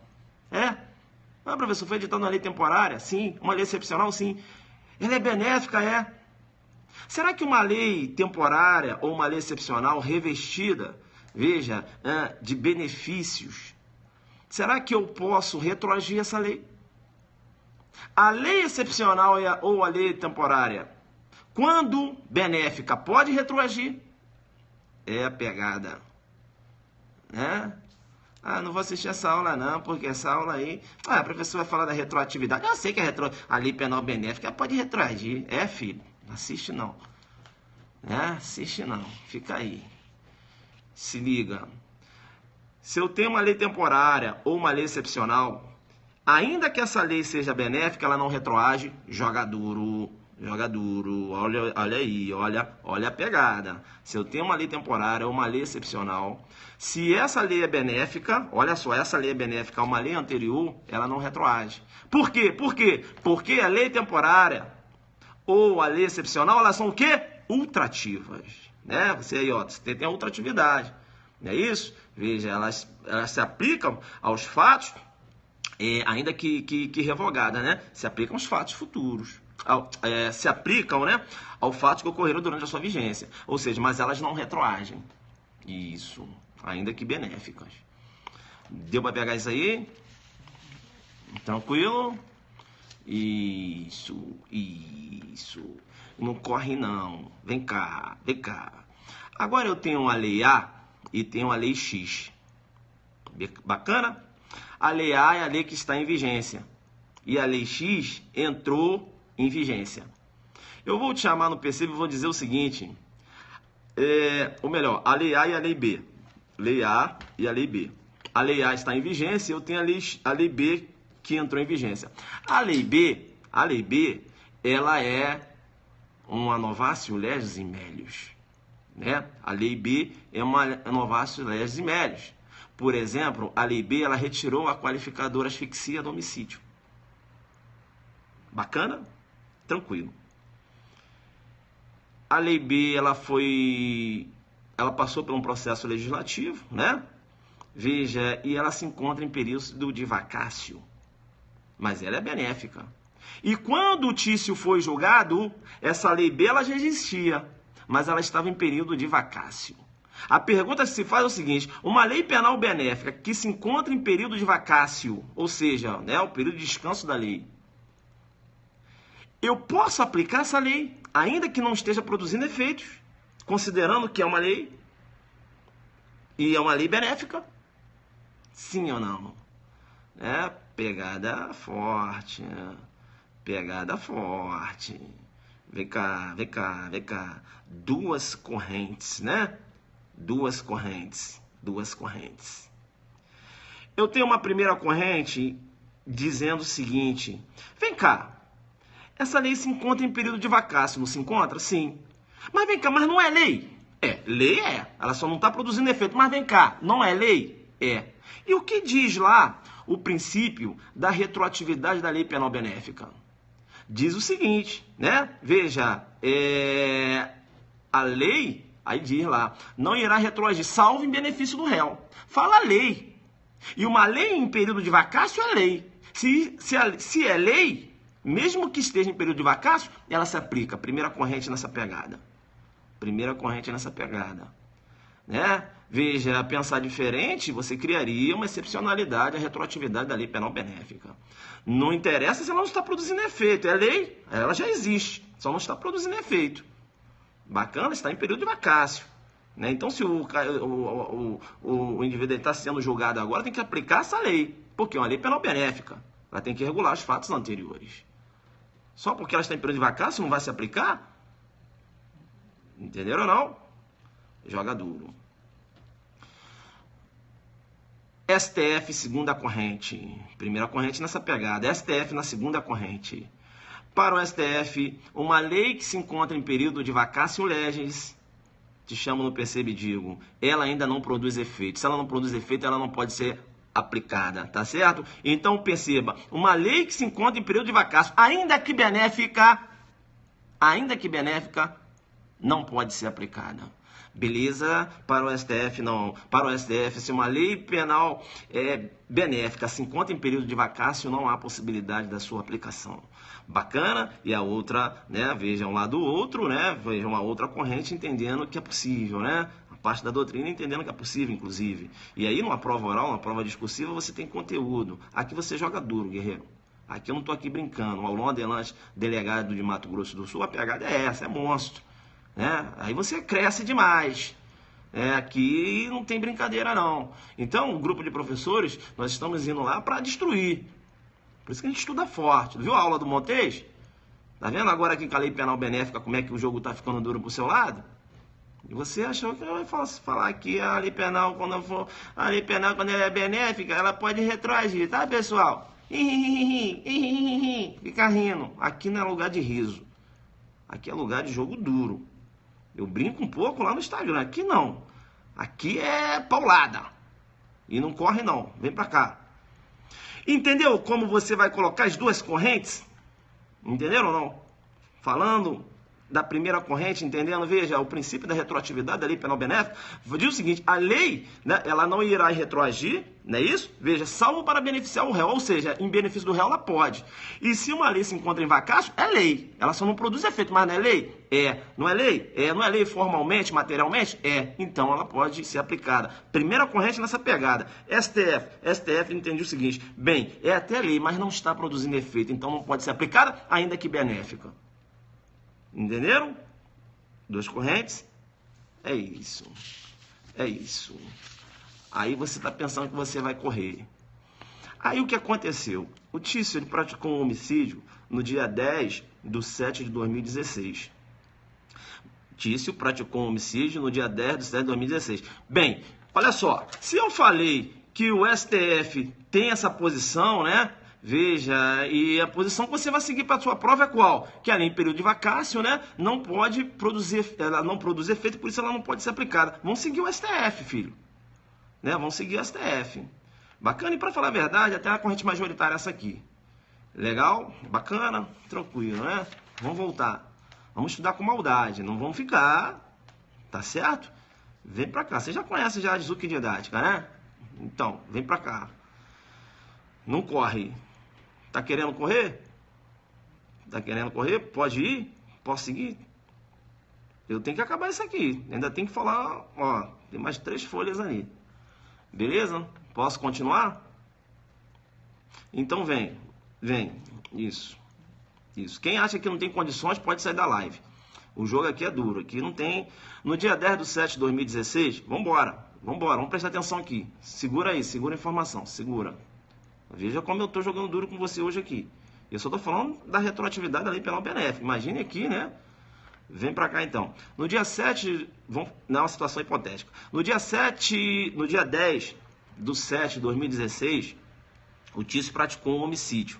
Professor, foi editada uma lei temporária? Sim. Uma lei excepcional? Sim. Ela é benéfica? Será que uma lei temporária ou uma lei excepcional revestida, veja, de benefícios, será que eu posso retroagir essa lei? A lei excepcional ou a lei temporária, quando benéfica, pode retroagir? É a pegada, né? Não vou assistir essa aula não, porque essa aula aí... a professora vai falar da retroatividade. Eu sei que a lei penal benéfica pode retroagir. Filho, não assiste não. Assiste não, fica aí. Se liga. Se eu tenho uma lei temporária ou uma lei excepcional, ainda que essa lei seja benéfica, ela não retroage, joga duro. Joga duro, olha aí, olha a pegada. Se eu tenho uma lei temporária ou uma lei excepcional, se essa lei é benéfica, olha só, essa lei é benéfica a uma lei anterior, ela não retroage. Por quê? Porque a lei temporária ou a lei excepcional, elas são o quê? Ultrativas, né? Você aí, você tem a ultratividade, não é isso? Veja, elas se aplicam aos fatos, ainda que revogada, né? Se aplicam aos fatos futuros. Se aplicam, né, ao fato que ocorreram durante a sua vigência. Ou seja, mas elas não retroagem. Isso, ainda que benéficas. Deu para pegar isso aí? Tranquilo? Isso. Não corre não. Vem cá. Agora eu tenho a lei A e tenho a lei X. Bacana? A lei A é a lei que está em vigência. E a lei X entrou em vigência. Eu vou te chamar no Perceba e vou dizer o seguinte, ou melhor, a lei A e a lei B. Lei A e a lei B. A lei A está em vigência e eu tenho a lei B que entrou em vigência. A lei B, ela é uma novatio legis in melius, né? A lei B é uma novatio legis in melius. Por exemplo, a lei B, ela retirou a qualificadora asfixia do homicídio. Bacana? Tranquilo. A lei B, ela passou por um processo legislativo, né? Veja, e ela se encontra em período de vacácio. Mas ela é benéfica. E quando o Tício foi julgado, essa lei B, ela já existia, mas ela estava em período de vacácio. A pergunta que se faz é o seguinte, uma lei penal benéfica que se encontra em período de vacácio, ou seja, né, o período de descanso da lei, eu posso aplicar essa lei, ainda que não esteja produzindo efeitos, considerando que é uma lei e é uma lei benéfica? Sim ou não? Pegada forte, né? Pegada forte. Vem cá, vem cá, vem cá. Duas correntes, né? Duas correntes. Duas correntes. Eu tenho uma primeira corrente dizendo o seguinte. Vem cá. Essa lei se encontra em período de vacácio, não se encontra? Sim. Mas vem cá, mas não é lei? É, lei é. Ela só não está produzindo efeito. Mas vem cá, não é lei? É. E o que diz lá o princípio da retroatividade da lei penal benéfica? Diz o seguinte, né? Veja, a lei, aí diz lá, não irá retroagir, salvo em benefício do réu. Fala lei. E uma lei em período de vacácio é lei. Se é lei, mesmo que esteja em período de vacácio, ela se aplica. Primeira corrente nessa pegada. Primeira corrente nessa pegada. Né? Veja, pensar diferente, você criaria uma excepcionalidade, a retroatividade da lei penal benéfica. Não interessa se ela não está produzindo efeito. É lei, ela já existe, só não está produzindo efeito. Bacana, está em período de vacácio. Né? Então, se o indivíduo está sendo julgado agora, tem que aplicar essa lei, porque é uma lei penal benéfica. Ela tem que regular os fatos anteriores. Só porque ela está em período de vacácio não vai se aplicar? Entenderam ou não? Joga duro. STF, segunda corrente. Primeira corrente nessa pegada. STF na segunda corrente. Para o STF, uma lei que se encontra em período de vacácio legis, te chamo no percebe e digo, ela ainda não produz efeito. Se ela não produz efeito, ela não pode ser aplicada, tá certo? Então perceba, uma lei que se encontra em período de vacácio, ainda que benéfica, não pode ser aplicada. Beleza? Para o STF, não. Para o STF, se uma lei penal benéfica se encontra em período de vacácio, não há possibilidade da sua aplicação. Bacana? E a outra, né? Vejam lá do outro, né? Vejam a outra corrente entendendo que é possível, né? A parte da doutrina entendendo que é possível, inclusive. E aí, numa prova oral, numa prova discursiva, você tem conteúdo. Aqui você joga duro, guerreiro. Aqui eu não estou aqui brincando. O Aulon Adelante, delegado de Mato Grosso do Sul, a pegada é essa, é monstro. Né? Aí você cresce demais. Aqui não tem brincadeira não. Então, o grupo de professores, nós estamos indo lá para destruir. Por isso que a gente estuda forte. Viu a aula do Montes? Tá vendo agora aqui com a lei penal benéfica como é que o jogo tá ficando duro pro seu lado? E você achou que eu ia falar que a lei penal, quando ela é benéfica, ela pode retroagir, tá, pessoal? Fica rindo. Aqui não é lugar de riso. Aqui é lugar de jogo duro. Eu brinco um pouco lá no Instagram. Aqui não. Aqui é paulada. E não corre não. Vem pra cá. Entendeu como você vai colocar as duas correntes? Entenderam ou não? Falando da primeira corrente, entendendo? Veja, o princípio da retroatividade da lei penal benéfica diz o seguinte, a lei, né, ela não irá retroagir, não é isso? Veja, salvo para beneficiar o réu, ou seja, em benefício do réu ela pode. E se uma lei se encontra em vacácio, é lei. Ela só não produz efeito, mas não é lei? É. Não é lei? É. Não é lei formalmente, materialmente? É. Então ela pode ser aplicada. Primeira corrente nessa pegada. STF entende o seguinte, bem, é até lei, mas não está produzindo efeito, então não pode ser aplicada, ainda que benéfica. Entenderam? Duas correntes? É isso. É isso. Aí você está pensando que você vai correr. Aí o que aconteceu? O Tício ele praticou um homicídio no dia 10/7/2016. Tício praticou um homicídio no dia 10/7/2016. Bem, olha só. Se eu falei que o STF tem essa posição, né? Veja, e a posição que você vai seguir para a sua prova é qual? Que ela em período de vacácio, né, não pode produzir, ela não produz efeito, por isso ela não pode ser aplicada. Vamos seguir o STF, filho. Né? Vamos seguir o STF. Bacana, e para falar a verdade, até a corrente majoritária é essa aqui. Legal? Bacana? Tranquilo, né? Vamos voltar. Vamos estudar com maldade, não vamos ficar, tá certo? Vem para cá. Você já conhece já a Zuki didática, né? Então, vem para cá. Não corre. Tá querendo correr? Tá querendo correr? Pode ir? Posso seguir? Eu tenho que acabar isso aqui. Ainda tem que falar, ó, tem mais 3 folhas ali. Beleza? Posso continuar? Então vem. Isso. Quem acha que não tem condições pode sair da live. O jogo aqui é duro. Aqui não tem... No dia 10/7/2016, vambora. Vamos prestar atenção aqui. Segura aí, segura a informação. Segura. Veja como eu estou jogando duro com você hoje aqui. Eu só estou falando da retroatividade da lei penal benéfica. Imagine aqui, né? Vem para cá então. No dia 7, vamos dar uma situação hipotética. No dia 10/7/2016, o Tício praticou um homicídio.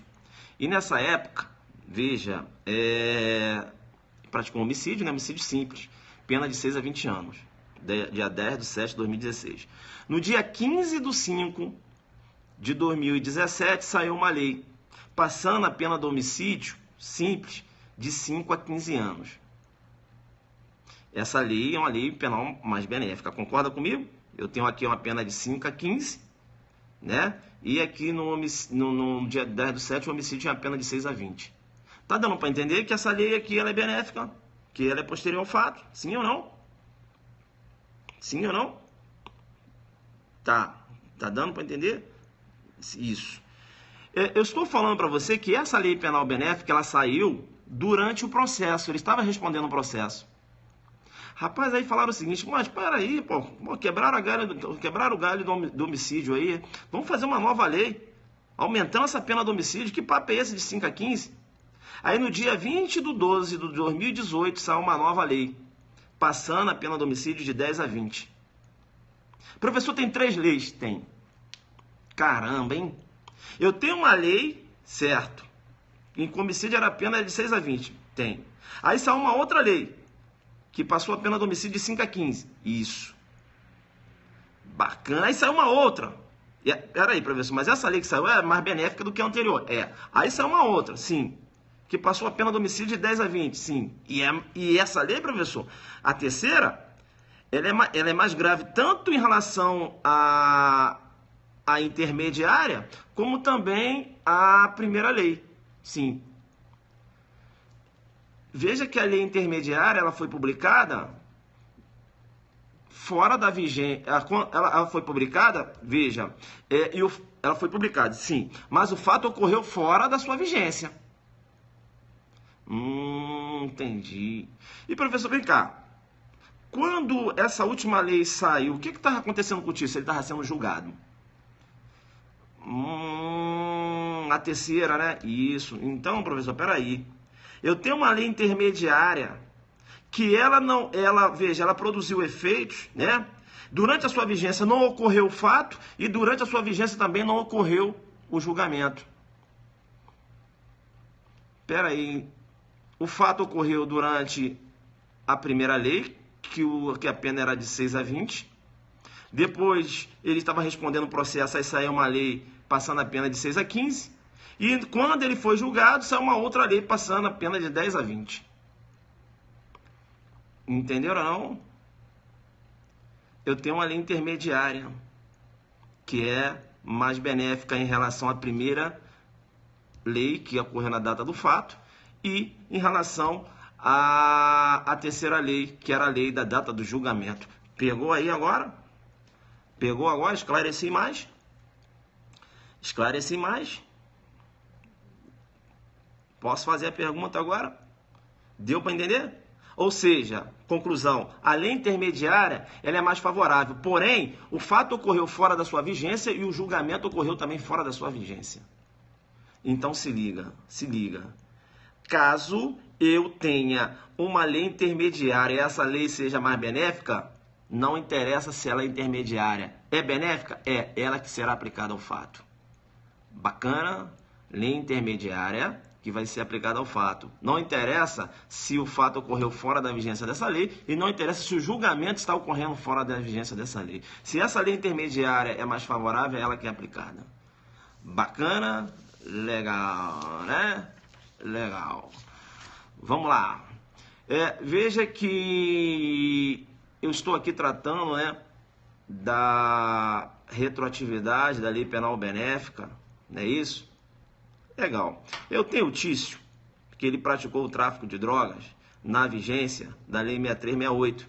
E nessa época, veja, praticou um homicídio, né? Homicídio simples, pena de 6 a 20 anos. Dia 10/7/2016. No dia 15/5/2017, saiu uma lei, passando a pena do homicídio simples de 5 a 15 anos. Essa lei é uma lei penal mais benéfica. Concorda comigo? Eu tenho aqui uma pena de 5 a 15, né? E aqui no dia 10/7, o homicídio tinha a pena de 6 a 20. Tá dando para entender que essa lei aqui ela é benéfica? Que ela é posterior ao fato? Sim ou não? Sim ou não? Tá dando para entender? Isso. Eu estou falando para você que essa lei penal benéfica, ela saiu durante o processo. Ele estava respondendo o processo. Rapaz, aí falaram o seguinte, mas peraí, pô, quebraram o galho do homicídio aí. Vamos fazer uma nova lei, aumentando essa pena do homicídio. Que papo é esse de 5 a 15? Aí no dia 20/12/2018 saiu uma nova lei, passando a pena do homicídio de 10 a 20. Professor, tem 3 leis? Tem. Caramba, hein? Eu tenho uma lei, certo, em que homicídio era a pena de 6 a 20. Tem. Aí saiu uma outra lei, que passou a pena do homicídio de 5 a 15. Isso. Bacana. Aí saiu uma outra. Peraí, professor, mas essa lei que saiu é mais benéfica do que a anterior. É. Aí saiu uma outra, sim, que passou a pena do homicídio de 10 a 20, sim. E essa lei, professor, a terceira, ela é mais grave tanto em relação à intermediária, como também à primeira lei. Sim. Veja que a lei intermediária ela foi publicada fora da vigência. Ela foi publicada, veja, ela foi publicada, sim, mas o fato ocorreu fora da sua vigência. Entendi. E professor, vem cá. Quando essa última lei saiu, o que estava acontecendo com o Tício? Ele estava sendo julgado. A terceira, né? Isso. Então, professor, peraí. Eu tenho uma lei intermediária que ela produziu efeitos, né? Durante a sua vigência não ocorreu o fato e durante a sua vigência também não ocorreu o julgamento. Espera aí. O fato ocorreu durante a primeira lei, que a pena era de 6 a 20. Depois ele estava respondendo o processo, aí saiu uma lei passando a pena de 6 a 15. E quando ele foi julgado, saiu uma outra lei passando a pena de 10 a 20. Entenderam ou não? Eu tenho uma lei intermediária, que é mais benéfica em relação à primeira lei, que ocorreu na data do fato, e em relação à terceira lei, que era a lei da data do julgamento. Pegou aí agora? Pegou agora? Esclareci mais? Esclareci mais? Posso fazer a pergunta agora? Deu para entender? Ou seja, conclusão, a lei intermediária ela é mais favorável, porém, o fato ocorreu fora da sua vigência e o julgamento ocorreu também fora da sua vigência. Então se liga. Caso eu tenha uma lei intermediária e essa lei seja mais benéfica, não interessa se ela é intermediária. É benéfica? É ela que será aplicada ao fato. Bacana? Lei intermediária que vai ser aplicada ao fato. Não interessa se o fato ocorreu fora da vigência dessa lei e não interessa se o julgamento está ocorrendo fora da vigência dessa lei. Se essa lei intermediária é mais favorável, é ela que é aplicada. Bacana? Legal, né? Legal. Vamos lá. Veja que eu estou aqui tratando, né, da retroatividade da lei penal benéfica, não é isso? Legal. Eu tenho o Tício, que ele praticou o tráfico de drogas na vigência da lei 6368.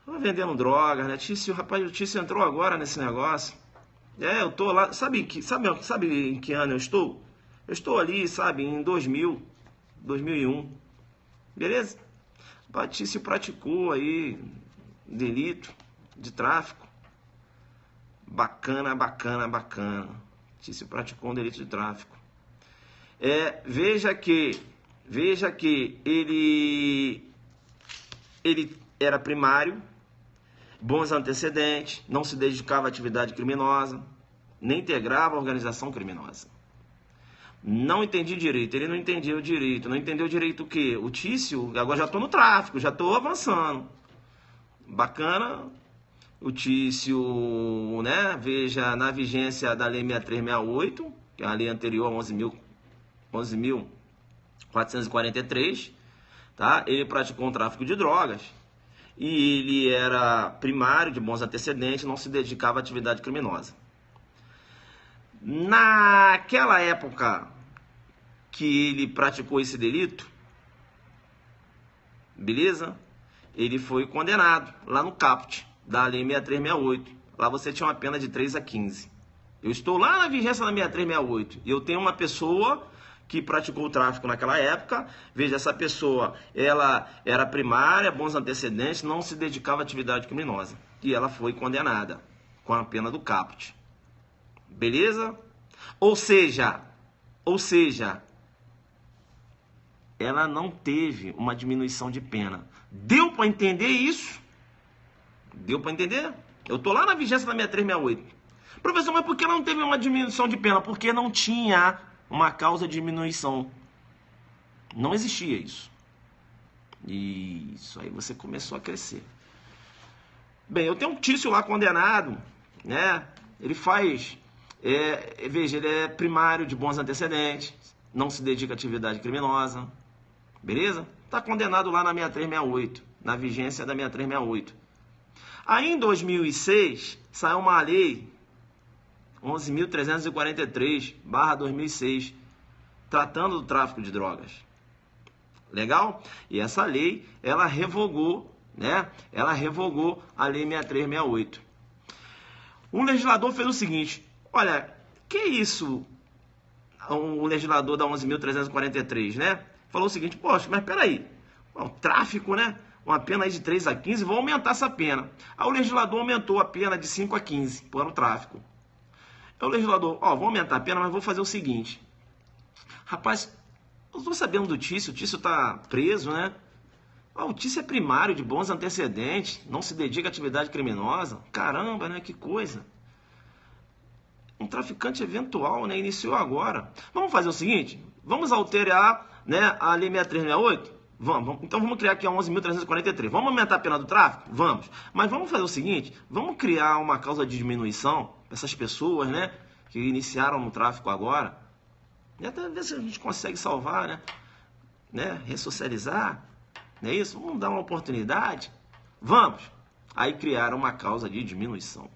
Estava vendendo drogas, né? O Tício entrou agora nesse negócio. Eu tô lá, sabe em que ano eu estou? Eu estou ali, sabe, em 2001. Beleza? O Tício praticou aí delito de tráfico. Bacana. Tício praticou um delito de tráfico. Veja que ele era primário, bons antecedentes, não se dedicava à atividade criminosa, nem integrava a organização criminosa. Não entendi direito, ele não entendia o direito. Não entendeu direito o quê? O Tício, agora já estou no tráfico, já estou avançando. Bacana. O Tício, né? Veja, na vigência da Lei 6368, que é a lei anterior a 11.443, tá? Ele praticou um tráfico de drogas e ele era primário, de bons antecedentes, não se dedicava à atividade criminosa. Naquela época que ele praticou esse delito, beleza? Ele foi condenado lá no caput da Lei 6368. Lá você tinha uma pena de 3 a 15. Eu estou lá na vigência da 6368 e eu tenho uma pessoa que praticou o tráfico naquela época. Veja, essa pessoa, ela era primária, bons antecedentes, não se dedicava à atividade criminosa. E ela foi condenada com a pena do caput. Beleza? Ou seja, ela não teve uma diminuição de pena. Deu para entender isso? Deu para entender? Eu tô lá na vigência da 6368. Professor, mas por que não teve uma diminuição de pena? Porque não tinha uma causa de diminuição. Não existia isso. Isso, aí você começou a crescer. Bem, eu tenho um Tício lá condenado, né? Ele faz... veja, ele é primário, de bons antecedentes, não se dedica à atividade criminosa, beleza? Está condenado lá na 6368, na vigência da 6368. Aí em 2006, saiu uma lei 11.343/2006, tratando do tráfico de drogas. Legal? E essa lei, ela revogou, né? Ela revogou a lei 6368. O legislador fez o seguinte: olha, que isso? O legislador da 11.343, né? Falou o seguinte: poxa, mas peraí, o tráfico, né? Uma pena aí de 3 a 15, vou aumentar essa pena. Aí o legislador aumentou a pena de 5 a 15 para o tráfico. Aí o legislador, vou aumentar a pena, mas vou fazer o seguinte. Rapaz, eu estou sabendo do Tício, o Tício está preso, né? O Tício é primário, de bons antecedentes, não se dedica à atividade criminosa. Caramba, né? Que coisa. Um traficante eventual, né? Iniciou agora. Vamos fazer o seguinte, vamos alterar, né, a Lei 6368? Então vamos criar aqui a 11.343. Vamos aumentar a pena do tráfico? Vamos. Mas vamos fazer o seguinte, vamos criar uma causa de diminuição para essas pessoas, né, que iniciaram no tráfico agora. E até ver se a gente consegue salvar, né, ressocializar. Não é isso? Vamos dar uma oportunidade? Vamos. Aí criaram uma causa de diminuição.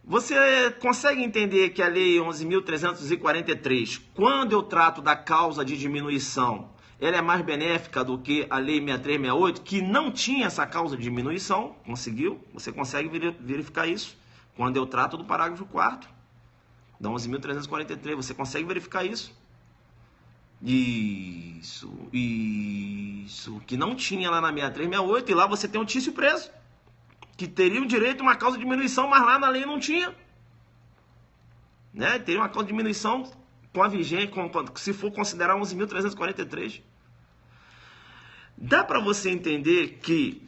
Você consegue entender que a Lei 11.343, quando eu trato da causa de diminuição, ela é mais benéfica do que a Lei 6368, que não tinha essa causa de diminuição? Conseguiu? Você consegue verificar isso? Quando eu trato do parágrafo 4º da 11.343, você consegue verificar isso? Isso. Que não tinha lá na 6368, e lá você tem um Tício preso, que teria o direito a uma causa de diminuição, mas lá na lei não tinha. Né? Teria uma causa de diminuição com a vigente, se for considerar 11.343. Dá para você entender que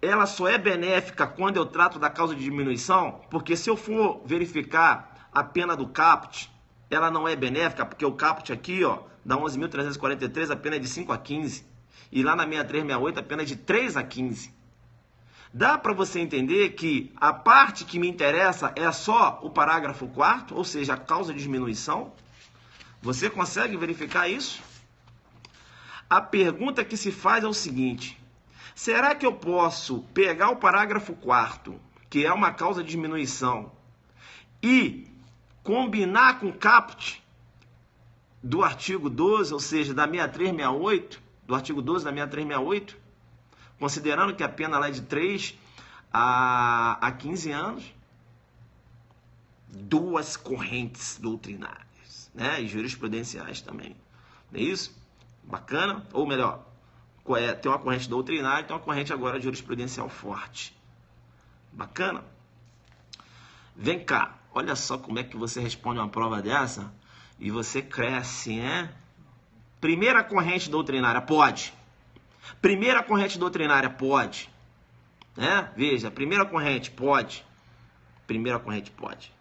ela só é benéfica quando eu trato da causa de diminuição? Porque se eu for verificar a pena do caput, ela não é benéfica, porque o caput aqui, da 11.343, a pena é de 5 a 15. E lá na 6368, a pena é de 3 a 15. Dá para você entender que a parte que me interessa é só o parágrafo 4º, ou seja, a causa de diminuição? Você consegue verificar isso? A pergunta que se faz é o seguinte: será que eu posso pegar o parágrafo 4º, que é uma causa de diminuição, e combinar com o caput do artigo 12, ou seja, da 6368, do artigo 12 da 6368, considerando que a pena lá é de 3 a 15 anos? Duas correntes doutrinárias, né? E jurisprudenciais também. Não é isso? Bacana? Ou melhor, tem uma corrente doutrinária e tem uma corrente agora jurisprudencial forte. Bacana? Vem cá, olha só como é que você responde uma prova dessa. e você cresce, né? Primeira corrente doutrinária, pode. Primeira corrente doutrinária, pode. Né? Veja, primeira corrente, pode. Primeira corrente, pode.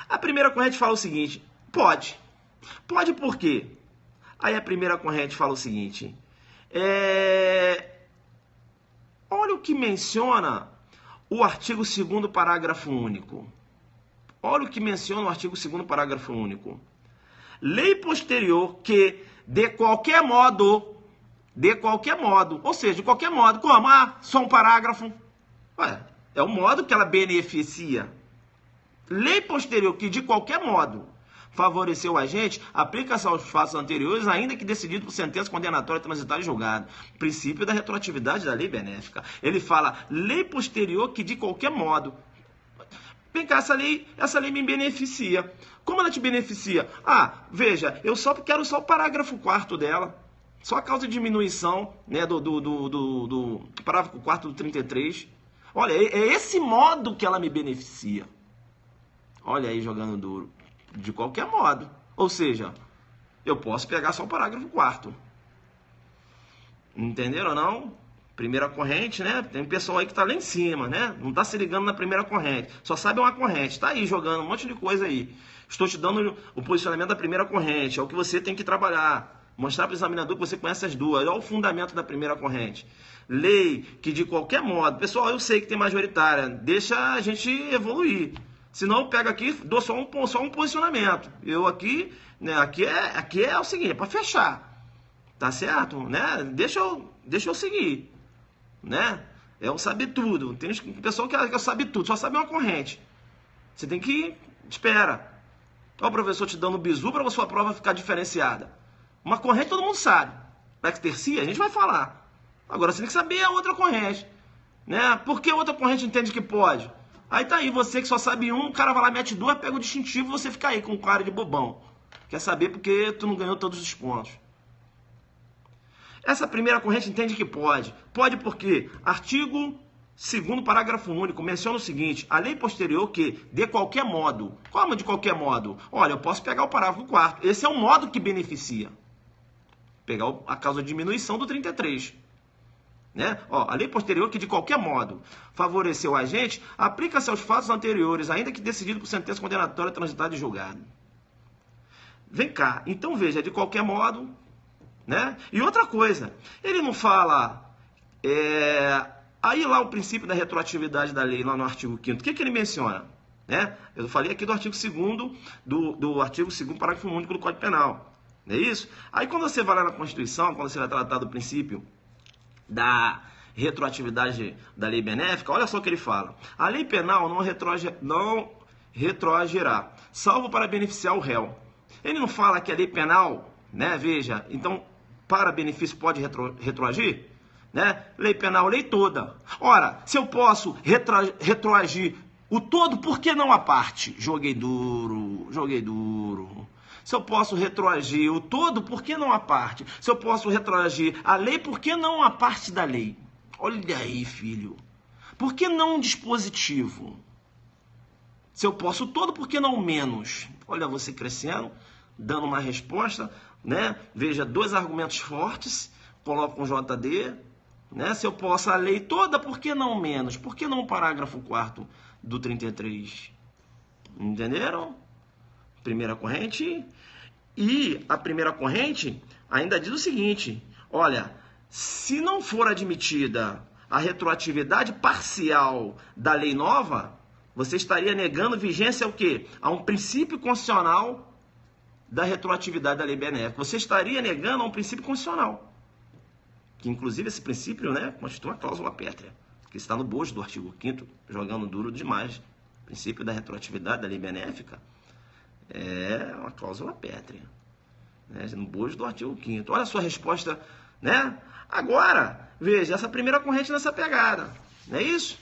A primeira corrente fala o seguinte, pode. Pode por quê? Aí a primeira corrente fala o seguinte, olha o que menciona o artigo 2º, parágrafo único. Olha o que menciona o artigo 2º, parágrafo único. Lei posterior que, de qualquer modo, ou seja, de qualquer modo, como? Ah, só um parágrafo. Ué, é o modo que ela beneficia. Lei posterior que, de qualquer modo, favoreceu o agente, aplica-se aos fatos anteriores, ainda que decidido por sentença condenatória transitada e julgada. Princípio da retroatividade da lei benéfica. Ele fala, lei posterior que, de qualquer modo. Vem cá, essa lei me beneficia. Como ela te beneficia? Ah, veja, eu quero só o parágrafo 4º dela. Só a causa de diminuição, né, do parágrafo 4º do 33. Olha, é esse modo que ela me beneficia. Olha aí, jogando duro. De qualquer modo. Ou seja, eu posso pegar só o parágrafo 4º. Entenderam ou não? Primeira corrente, né? Tem um pessoal aí que tá lá em cima, né? Não tá se ligando na primeira corrente. Só sabe uma corrente. Tá aí jogando um monte de coisa aí. Estou te dando o posicionamento da primeira corrente. É o que você tem que trabalhar. Mostrar para o examinador que você conhece as duas. Olha o fundamento da primeira corrente. Lei que, de qualquer modo... Pessoal, eu sei que tem majoritária. Deixa a gente evoluir. Senão eu pego aqui, dou só um posicionamento. Eu aqui, né? Aqui é o seguinte, é para fechar. Tá certo? Né? Deixa eu seguir. Né? Eu saber tudo. Tem pessoa que sabe tudo, só sabe uma corrente. Você tem que... Espera. Olha o professor te dando bizu para a sua prova ficar diferenciada. Uma corrente todo mundo sabe. Lex tercia, a gente vai falar. Agora você tem que saber a outra corrente. Né? Por que a outra corrente entende que pode? Aí tá aí, você que só sabe um, o cara vai lá, mete duas, pega o distintivo e você fica aí com cara de bobão. Quer saber porque tu não ganhou todos os pontos. Essa primeira corrente entende que pode. Pode porque artigo 2º, parágrafo único, menciona o seguinte, a lei posterior que, de qualquer modo, como de qualquer modo? Olha, eu posso pegar o parágrafo 4º, esse é o modo que beneficia. Pegar a causa de diminuição do 33. Né? Ó, a lei posterior que, de qualquer modo, favoreceu o agente, aplica-se aos fatos anteriores, ainda que decidido por sentença condenatória transitada e julgada. Vem cá, então veja, de qualquer modo, né? E outra coisa, ele não fala, aí lá o princípio da retroatividade da lei, lá no artigo 5º, o que ele menciona? Né? Eu falei aqui do artigo 2º, do artigo 2º, parágrafo único do Código Penal, não é isso? Aí quando você vai lá na Constituição, quando você vai tratar do princípio da retroatividade da lei benéfica, olha só o que ele fala. A lei penal não retroagirá, salvo para beneficiar o réu. Ele não fala que a lei penal, né, veja, então, para benefício pode retroagir? Né? Lei penal, lei toda. Ora, se eu posso retroagir o todo, por que não a parte? Joguei duro. Se eu posso retroagir o todo, por que não a parte? Se eu posso retroagir a lei, por que não a parte da lei? Olha aí, filho. Por que não um dispositivo? Se eu posso o todo, por que não o menos? Olha você crescendo, dando uma resposta, né? Veja, dois argumentos fortes, coloca um JD, né? Se eu posso a lei toda, por que não menos? Por que não o parágrafo 4º do 33? Entenderam? Primeira corrente. E a primeira corrente ainda diz o seguinte, olha, se não for admitida a retroatividade parcial da lei nova, você estaria negando vigência ao quê? A um princípio constitucional da retroatividade da lei benéfica. Você estaria negando a um princípio constitucional. Que inclusive esse princípio, né, constitui uma cláusula pétrea, que está no bojo do artigo 5º, jogando duro demais. O princípio da retroatividade da lei benéfica é uma cláusula pétrea, né, no bojo do artigo 5º. Olha a sua resposta, né? Agora, veja, essa primeira corrente nessa pegada, não é isso?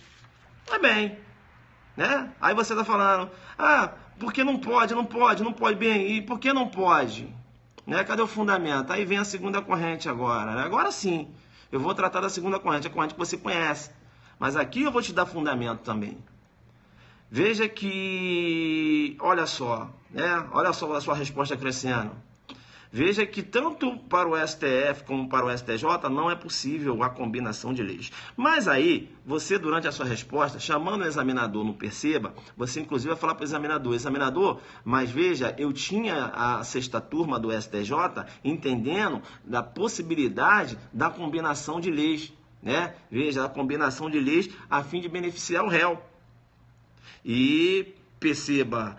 Tá bem, né? Aí você está falando, porque não pode bem, e por que não pode? Né? Cadê o fundamento? Aí vem a segunda corrente agora, né? Agora sim, eu vou tratar da segunda corrente, a corrente que você conhece, mas aqui eu vou te dar fundamento também. Veja que, olha só, né? Olha só a sua resposta crescendo. Veja que tanto para o STF como para o STJ não é possível a combinação de leis. Mas aí, você durante a sua resposta, chamando o examinador no Perceba, você inclusive vai falar para o examinador, mas veja, eu tinha a sexta turma do STJ entendendo da possibilidade da combinação de leis, né? Veja, a combinação de leis a fim de beneficiar o réu. E perceba,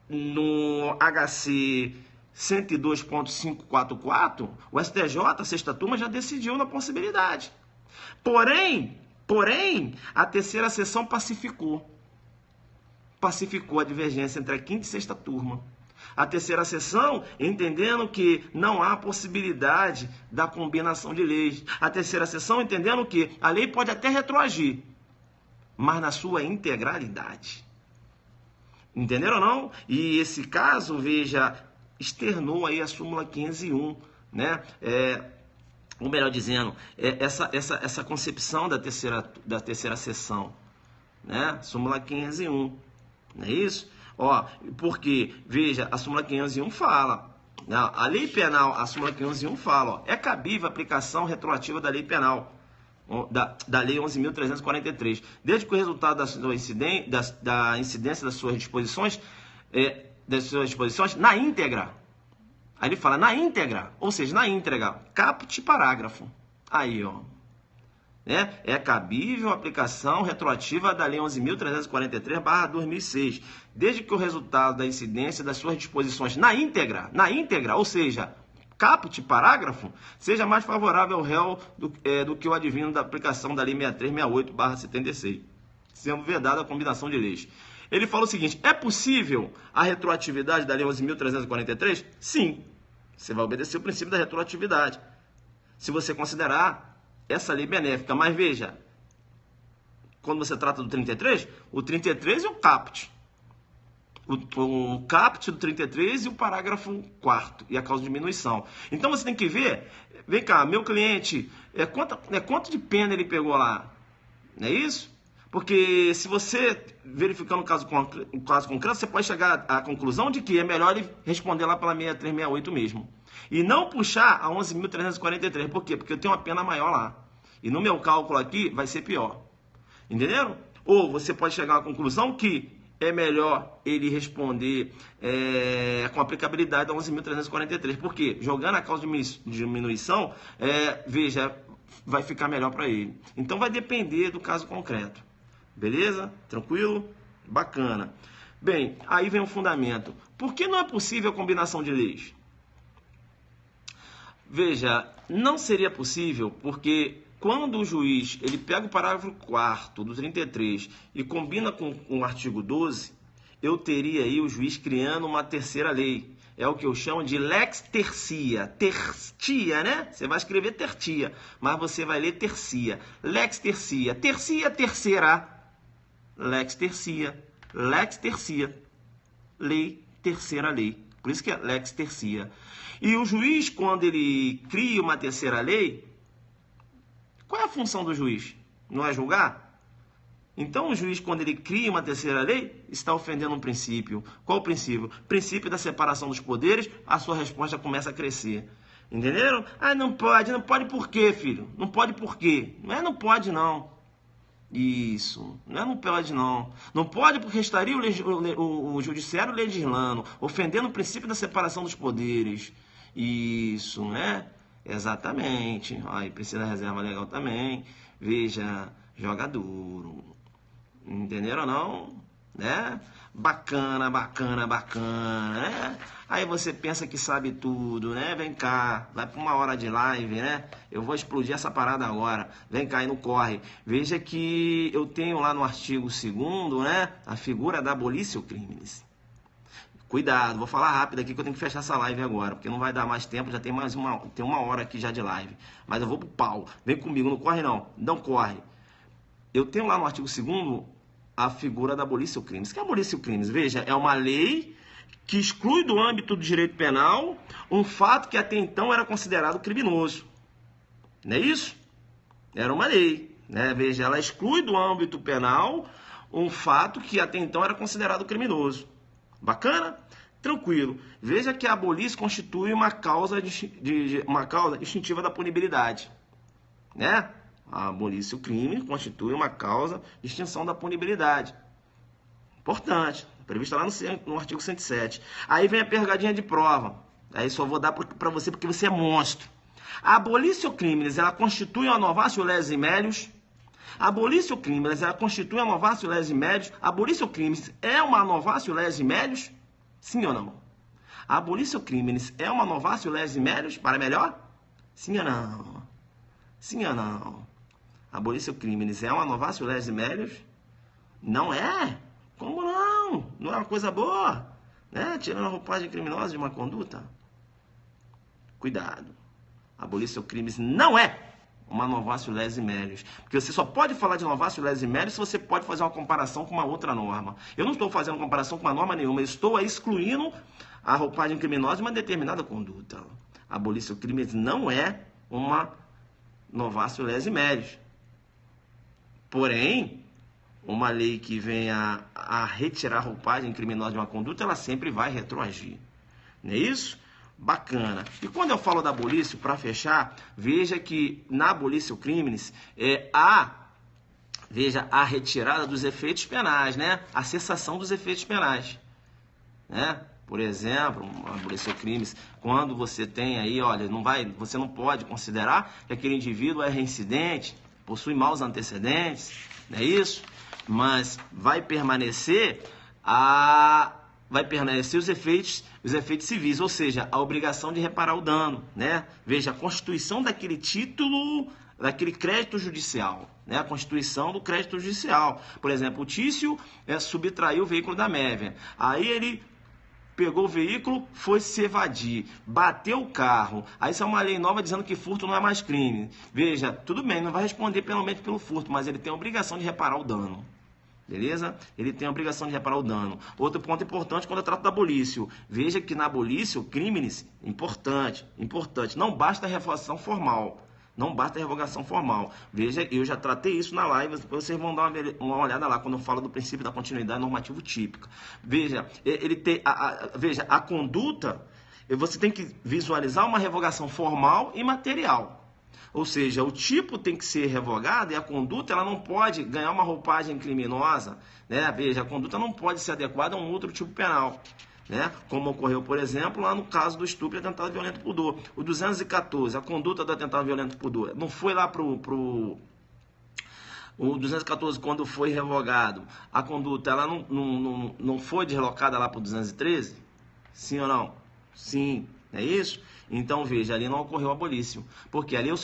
no HC 102.544, o STJ, a sexta turma, já decidiu na possibilidade. Porém, a terceira sessão pacificou a divergência entre a quinta e sexta turma. A terceira sessão, entendendo que não há possibilidade da combinação de leis. A terceira sessão, entendendo que a lei pode até retroagir, mas na sua integralidade. Entenderam ou não? E esse caso, veja, externou aí a súmula 501, né? Ou melhor dizendo, essa concepção da terceira sessão, né? Súmula 501, não é isso? Ó, porque, veja, a súmula 501 fala, né? A lei penal, a súmula 501 fala, ó, é cabível a aplicação retroativa da lei penal, da Lei 11.343, desde que o resultado da incidência das suas disposições, na íntegra, aí ele fala na íntegra, ou seja, na íntegra, caput parágrafo, aí ó, né? É cabível a aplicação retroativa da Lei 11.343/2006, desde que o resultado da incidência das suas disposições na íntegra, ou seja, caput parágrafo, seja mais favorável ao réu do que o advindo da aplicação da Lei 6368/76, sendo vedada a combinação de leis. Ele fala o seguinte: é possível a retroatividade da Lei 11.343? Sim, você vai obedecer o princípio da retroatividade, se você considerar essa lei benéfica. Mas veja, quando você trata do 33, o 33 é o caput. O caput do 33 e o parágrafo 4º e a causa de diminuição. Então você tem que ver, vem cá, meu cliente, quanto de pena ele pegou lá? Não é isso? Porque se você verificando o caso concreto, você pode chegar à conclusão de que é melhor ele responder lá pela 6368 mesmo. E não puxar a 11.343. Por quê? Porque eu tenho uma pena maior lá. E no meu cálculo aqui vai ser pior. Entenderam? Ou você pode chegar à conclusão que é melhor ele responder com aplicabilidade da 11.343. Por quê? Jogando a causa de diminuição, veja, vai ficar melhor para ele. Então vai depender do caso concreto. Beleza? Tranquilo? Bacana. Bem, aí vem o fundamento. Por que não é possível a combinação de leis? Veja, não seria possível porque quando o juiz ele pega o parágrafo 4º do 33 e combina com o artigo 12, eu teria aí o juiz criando uma terceira lei. É o que eu chamo de lex tercia. Tertia, né? Você vai escrever tertia, mas você vai ler tercia. Lex tercia. Tercia, terceira. Lex tercia. Lex tercia. Lei, terceira lei. Por isso que é lex tercia. E o juiz, quando ele cria uma terceira lei, qual é a função do juiz? Não é julgar? Então, o juiz, quando ele cria uma terceira lei, está ofendendo um princípio. Qual o princípio? Princípio da separação dos poderes, a sua resposta começa a crescer. Entenderam? Ah, não pode. Não pode por quê, filho? Não pode por quê? Não pode, não. Isso. Não pode, não. Não pode porque estaria o judiciário legislando, ofendendo o princípio da separação dos poderes. Isso, né? Exatamente. Aí precisa da reserva legal também. Veja, joga duro. Entenderam ou não? Né? Bacana, bacana, bacana, né? Aí você pensa que sabe tudo, né? Vem cá, vai para uma hora de live, né? Eu vou explodir essa parada agora. Vem cá e não corre. Veja que eu tenho lá no artigo 2º, né? A figura da abolição crimes. Cuidado, vou falar rápido aqui que eu tenho que fechar essa live agora, porque não vai dar mais tempo, já tem uma hora aqui já de live. Mas eu vou pro pau. Vem comigo, não corre não. Não corre. Eu tenho lá no artigo 2º a figura da abolição crimes. O que é abolição crimes? Veja, é uma lei que exclui do âmbito do direito penal um fato que até então era considerado criminoso. Não é isso? Era uma lei, né? Veja, ela exclui do âmbito penal um fato que até então era considerado criminoso. Bacana? Tranquilo. Veja que a abolição constitui uma causa, uma causa distintiva da punibilidade. Né? A abolição crime constitui uma causa de extinção da punibilidade. Importante. Prevista lá no artigo 107. Aí vem a pegadinha de prova. Aí só vou dar para você porque você é monstro. A abolição crimes, ela constitui uma novatio lese melius. A abolição crimes, ela constitui uma novatio lese melius. A abolição crimes é uma novatio lese melius? Sim ou não? A abolição crimes é uma novatio lese melius? Para melhor? Sim ou não? Sim ou não? A abolição crimes é uma novatio lese melius? Não é? Como não? Não é uma coisa boa? Né? Tirando a roupagem criminosa de uma conduta? Cuidado. Abolição crimes não é uma novatio lese melius. Porque você só pode falar de novatio lese melius se você pode fazer uma comparação com uma outra norma. Eu não estou fazendo comparação com uma norma nenhuma. Eu estou excluindo a roupagem criminosa de uma determinada conduta. Abolição crimes não é uma novatio lese melius. Porém, uma lei que venha a retirar a roupagem criminosa de uma conduta, ela sempre vai retroagir. Não é isso? Bacana. E quando eu falo da abolição, para fechar, veja que na abolição crimes veja a retirada dos efeitos penais, né? A cessação dos efeitos penais, né? Por exemplo, a abolição crimes, quando você tem aí, olha, você não pode considerar que aquele indivíduo é reincidente, possui maus antecedentes, não é isso? Mas vai permanecer os efeitos civis, ou seja, a obrigação de reparar o dano, né? Veja, a constituição daquele título, daquele crédito judicial, né? A constituição do crédito judicial. Por exemplo, o Tício subtraiu o veículo da Mévia. Aí ele pegou o veículo, foi se evadir, bateu o carro. Aí isso é uma lei nova dizendo que furto não é mais crime. Veja, tudo bem, não vai responder pelo furto, mas ele tem a obrigação de reparar o dano. Beleza? Ele tem a obrigação de reparar o dano. Outro ponto importante quando eu trato da abolição. Veja que na abolição, crimes, importante, não basta a revogação formal. Não basta a revogação formal. Veja, eu já tratei isso na live, depois vocês vão dar uma olhada lá quando eu falo do princípio da continuidade normativo típica. Veja, a conduta, você tem que visualizar uma revogação formal e material. Ou seja, o tipo tem que ser revogado e a conduta ela não pode ganhar uma roupagem criminosa, né? Veja, a conduta não pode ser adequada a um outro tipo penal, né? Como ocorreu, por exemplo, lá no caso do estupro e atentado violento por dolo. O 214, a conduta do atentado violento por dolo, não foi lá o 214, quando foi revogado, a conduta ela não foi deslocada lá para o 213? Sim ou não? Sim, é isso? Então, veja, ali não ocorreu abolição, porque ali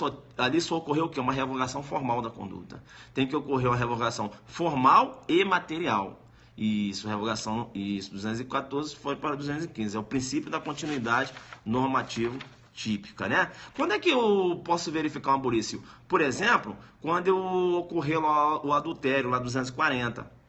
só ocorreu o quê? Uma revogação formal da conduta. Tem que ocorrer uma revogação formal e material. Isso, 214 foi para 215. É o princípio da continuidade normativo típica, né? Quando é que eu posso verificar uma abolição? Por exemplo, quando ocorreu o adultério, lá 240.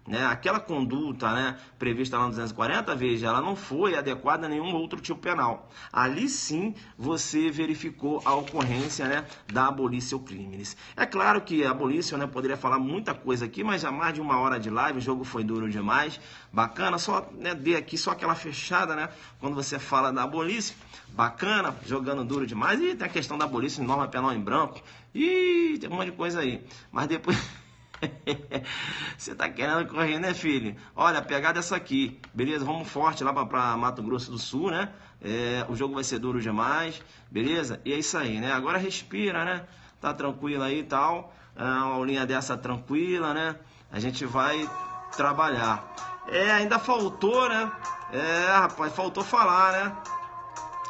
Né? Aquela conduta, né, prevista lá no 240, veja, ela não foi adequada a nenhum outro tipo penal. Ali sim você verificou a ocorrência, né, da abolição crimes. É claro que a abolição, né, poderia falar muita coisa aqui, mas já mais de 1 hora de live, o jogo foi duro demais. Bacana, só dei aqui só aquela fechada, né, quando você fala da abolição. Bacana, jogando duro demais. E tem a questão da abolição, norma penal em branco. E tem um monte de coisa aí. Mas depois... Você tá querendo correr, né, filho? Olha, a pegada é essa aqui, beleza? Vamos forte lá pra Mato Grosso do Sul, né? O jogo vai ser duro demais, beleza? E é isso aí, né? Agora respira, né? Tá tranquilo aí e tal. Uma aulinha dessa tranquila, né? A gente vai trabalhar. Ainda faltou, né? Rapaz, faltou falar, né?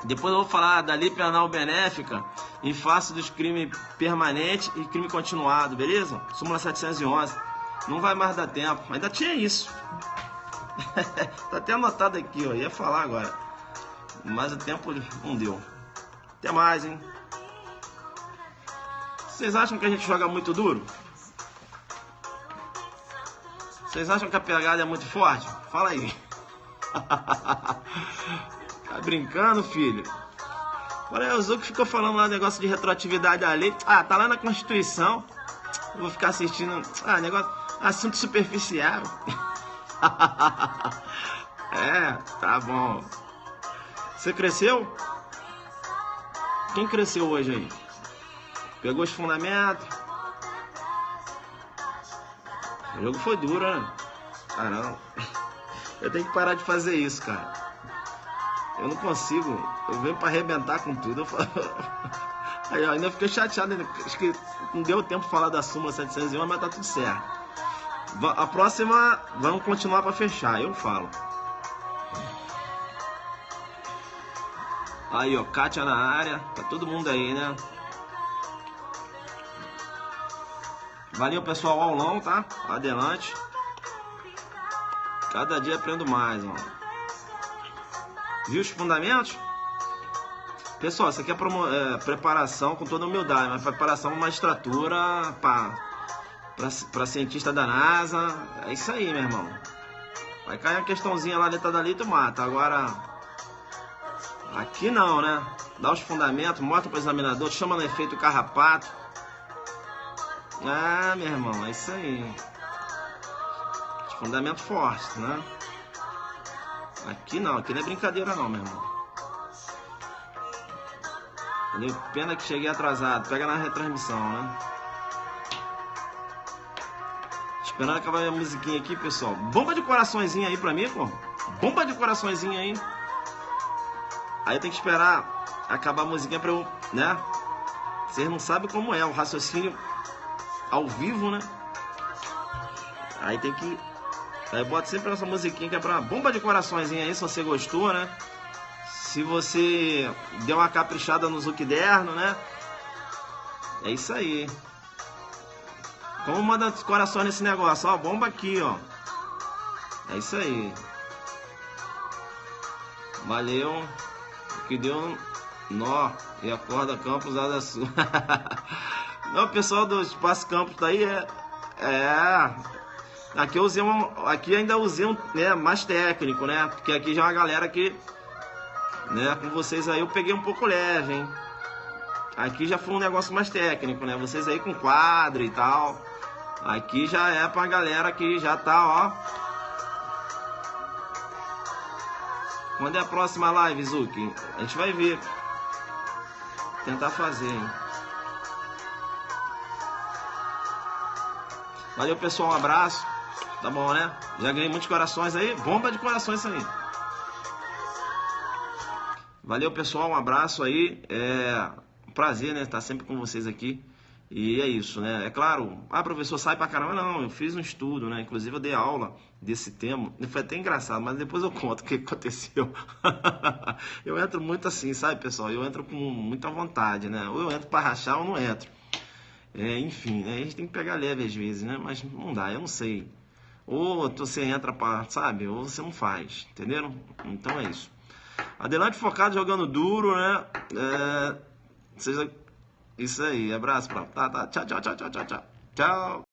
Depois eu vou falar da lei penal benéfica em face dos crimes permanentes e crime continuado, beleza? Súmula 711. Não vai mais dar tempo. Ainda tinha isso. Tá até anotado aqui, ó. Ia falar agora. Mas o tempo não deu. Até mais, hein? Vocês acham que a gente joga muito duro? Vocês acham que a pegada é muito forte? Fala aí. Tá brincando, filho? Olha, o Zuc ficou falando lá negócio de retroatividade da lei. Tá lá na Constituição. Eu vou ficar assistindo. Negócio. Assunto superficial. É, tá bom. Você cresceu? Quem cresceu hoje aí? Pegou os fundamentos? O jogo foi duro, né? Caramba. Eu tenho que parar de fazer isso, cara. Eu não consigo. Eu venho pra arrebentar com tudo. Eu falo... Aí, eu ainda fiquei chateado. Acho que não deu tempo de falar da súmula 701, mas tá tudo certo. A próxima, vamos continuar pra fechar. Eu falo. Aí, ó, Kátia na área. Tá todo mundo aí, né? Valeu, pessoal. Aulão, tá? Adelante. Cada dia aprendo mais, ó. Viu os fundamentos? Pessoal, isso aqui é preparação com toda humildade, mas preparação magistratura para cientista da NASA. É isso aí, meu irmão. Vai cair uma questãozinha lá dentro dali, tu mata. Agora, aqui não, né? Dá os fundamentos, mostra pro examinador, chama no efeito carrapato. Ah, meu irmão, é isso aí. Os fundamentos fortes, né? Aqui não é brincadeira não, meu irmão. Entendeu? Pena que cheguei atrasado. Pega na retransmissão, né? Esperando acabar a musiquinha aqui, pessoal. Bomba de coraçõezinho aí pra mim, pô. Bomba de coraçõezinho aí. Aí tem que esperar acabar a musiquinha pra eu, né? Vocês não sabem como é o raciocínio ao vivo, né? Aí tem que... Aí bota sempre essa musiquinha que é pra bomba de coraçõezinho aí, se você gostou, né? Se você deu uma caprichada no Zucderno, né? É isso aí. Como manda os corações nesse negócio? Ó, bomba aqui, ó. É isso aí. Valeu. Que deu nó. E a corda Campos da Sul. Não, o pessoal do Espaço Campos daí Aqui eu usei aqui ainda usei né, mais técnico, né? Porque aqui já é uma galera que, né, com vocês aí eu peguei um pouco leve, hein? Aqui já foi um negócio mais técnico, né? Vocês aí com quadro e tal. Aqui já é pra galera que já tá, ó. Quando é a próxima live, Zuki? A gente vai ver. Tentar fazer, hein? Valeu, pessoal, um abraço. Tá bom, né? Já ganhei muitos corações aí. Bomba de corações isso aí. Valeu, pessoal, um abraço aí. É um prazer, né? Estar sempre com vocês aqui. E é isso, né? É claro, professor, sai pra caramba. Não, eu fiz um estudo, né? Inclusive eu dei aula desse tema. Foi até engraçado, mas depois eu conto o que aconteceu. Eu entro muito assim, sabe, pessoal? Eu entro com muita vontade, né? Ou eu entro pra rachar ou não entro. Enfim, né? A gente tem que pegar leve às vezes, né? Mas não dá, eu não sei. Ou você entra pra, sabe? Ou você não faz, entenderam? Então é isso. Adelante focado, jogando duro, né? Seja... Isso aí, abraço pra... Tá. Tchau. Tchau.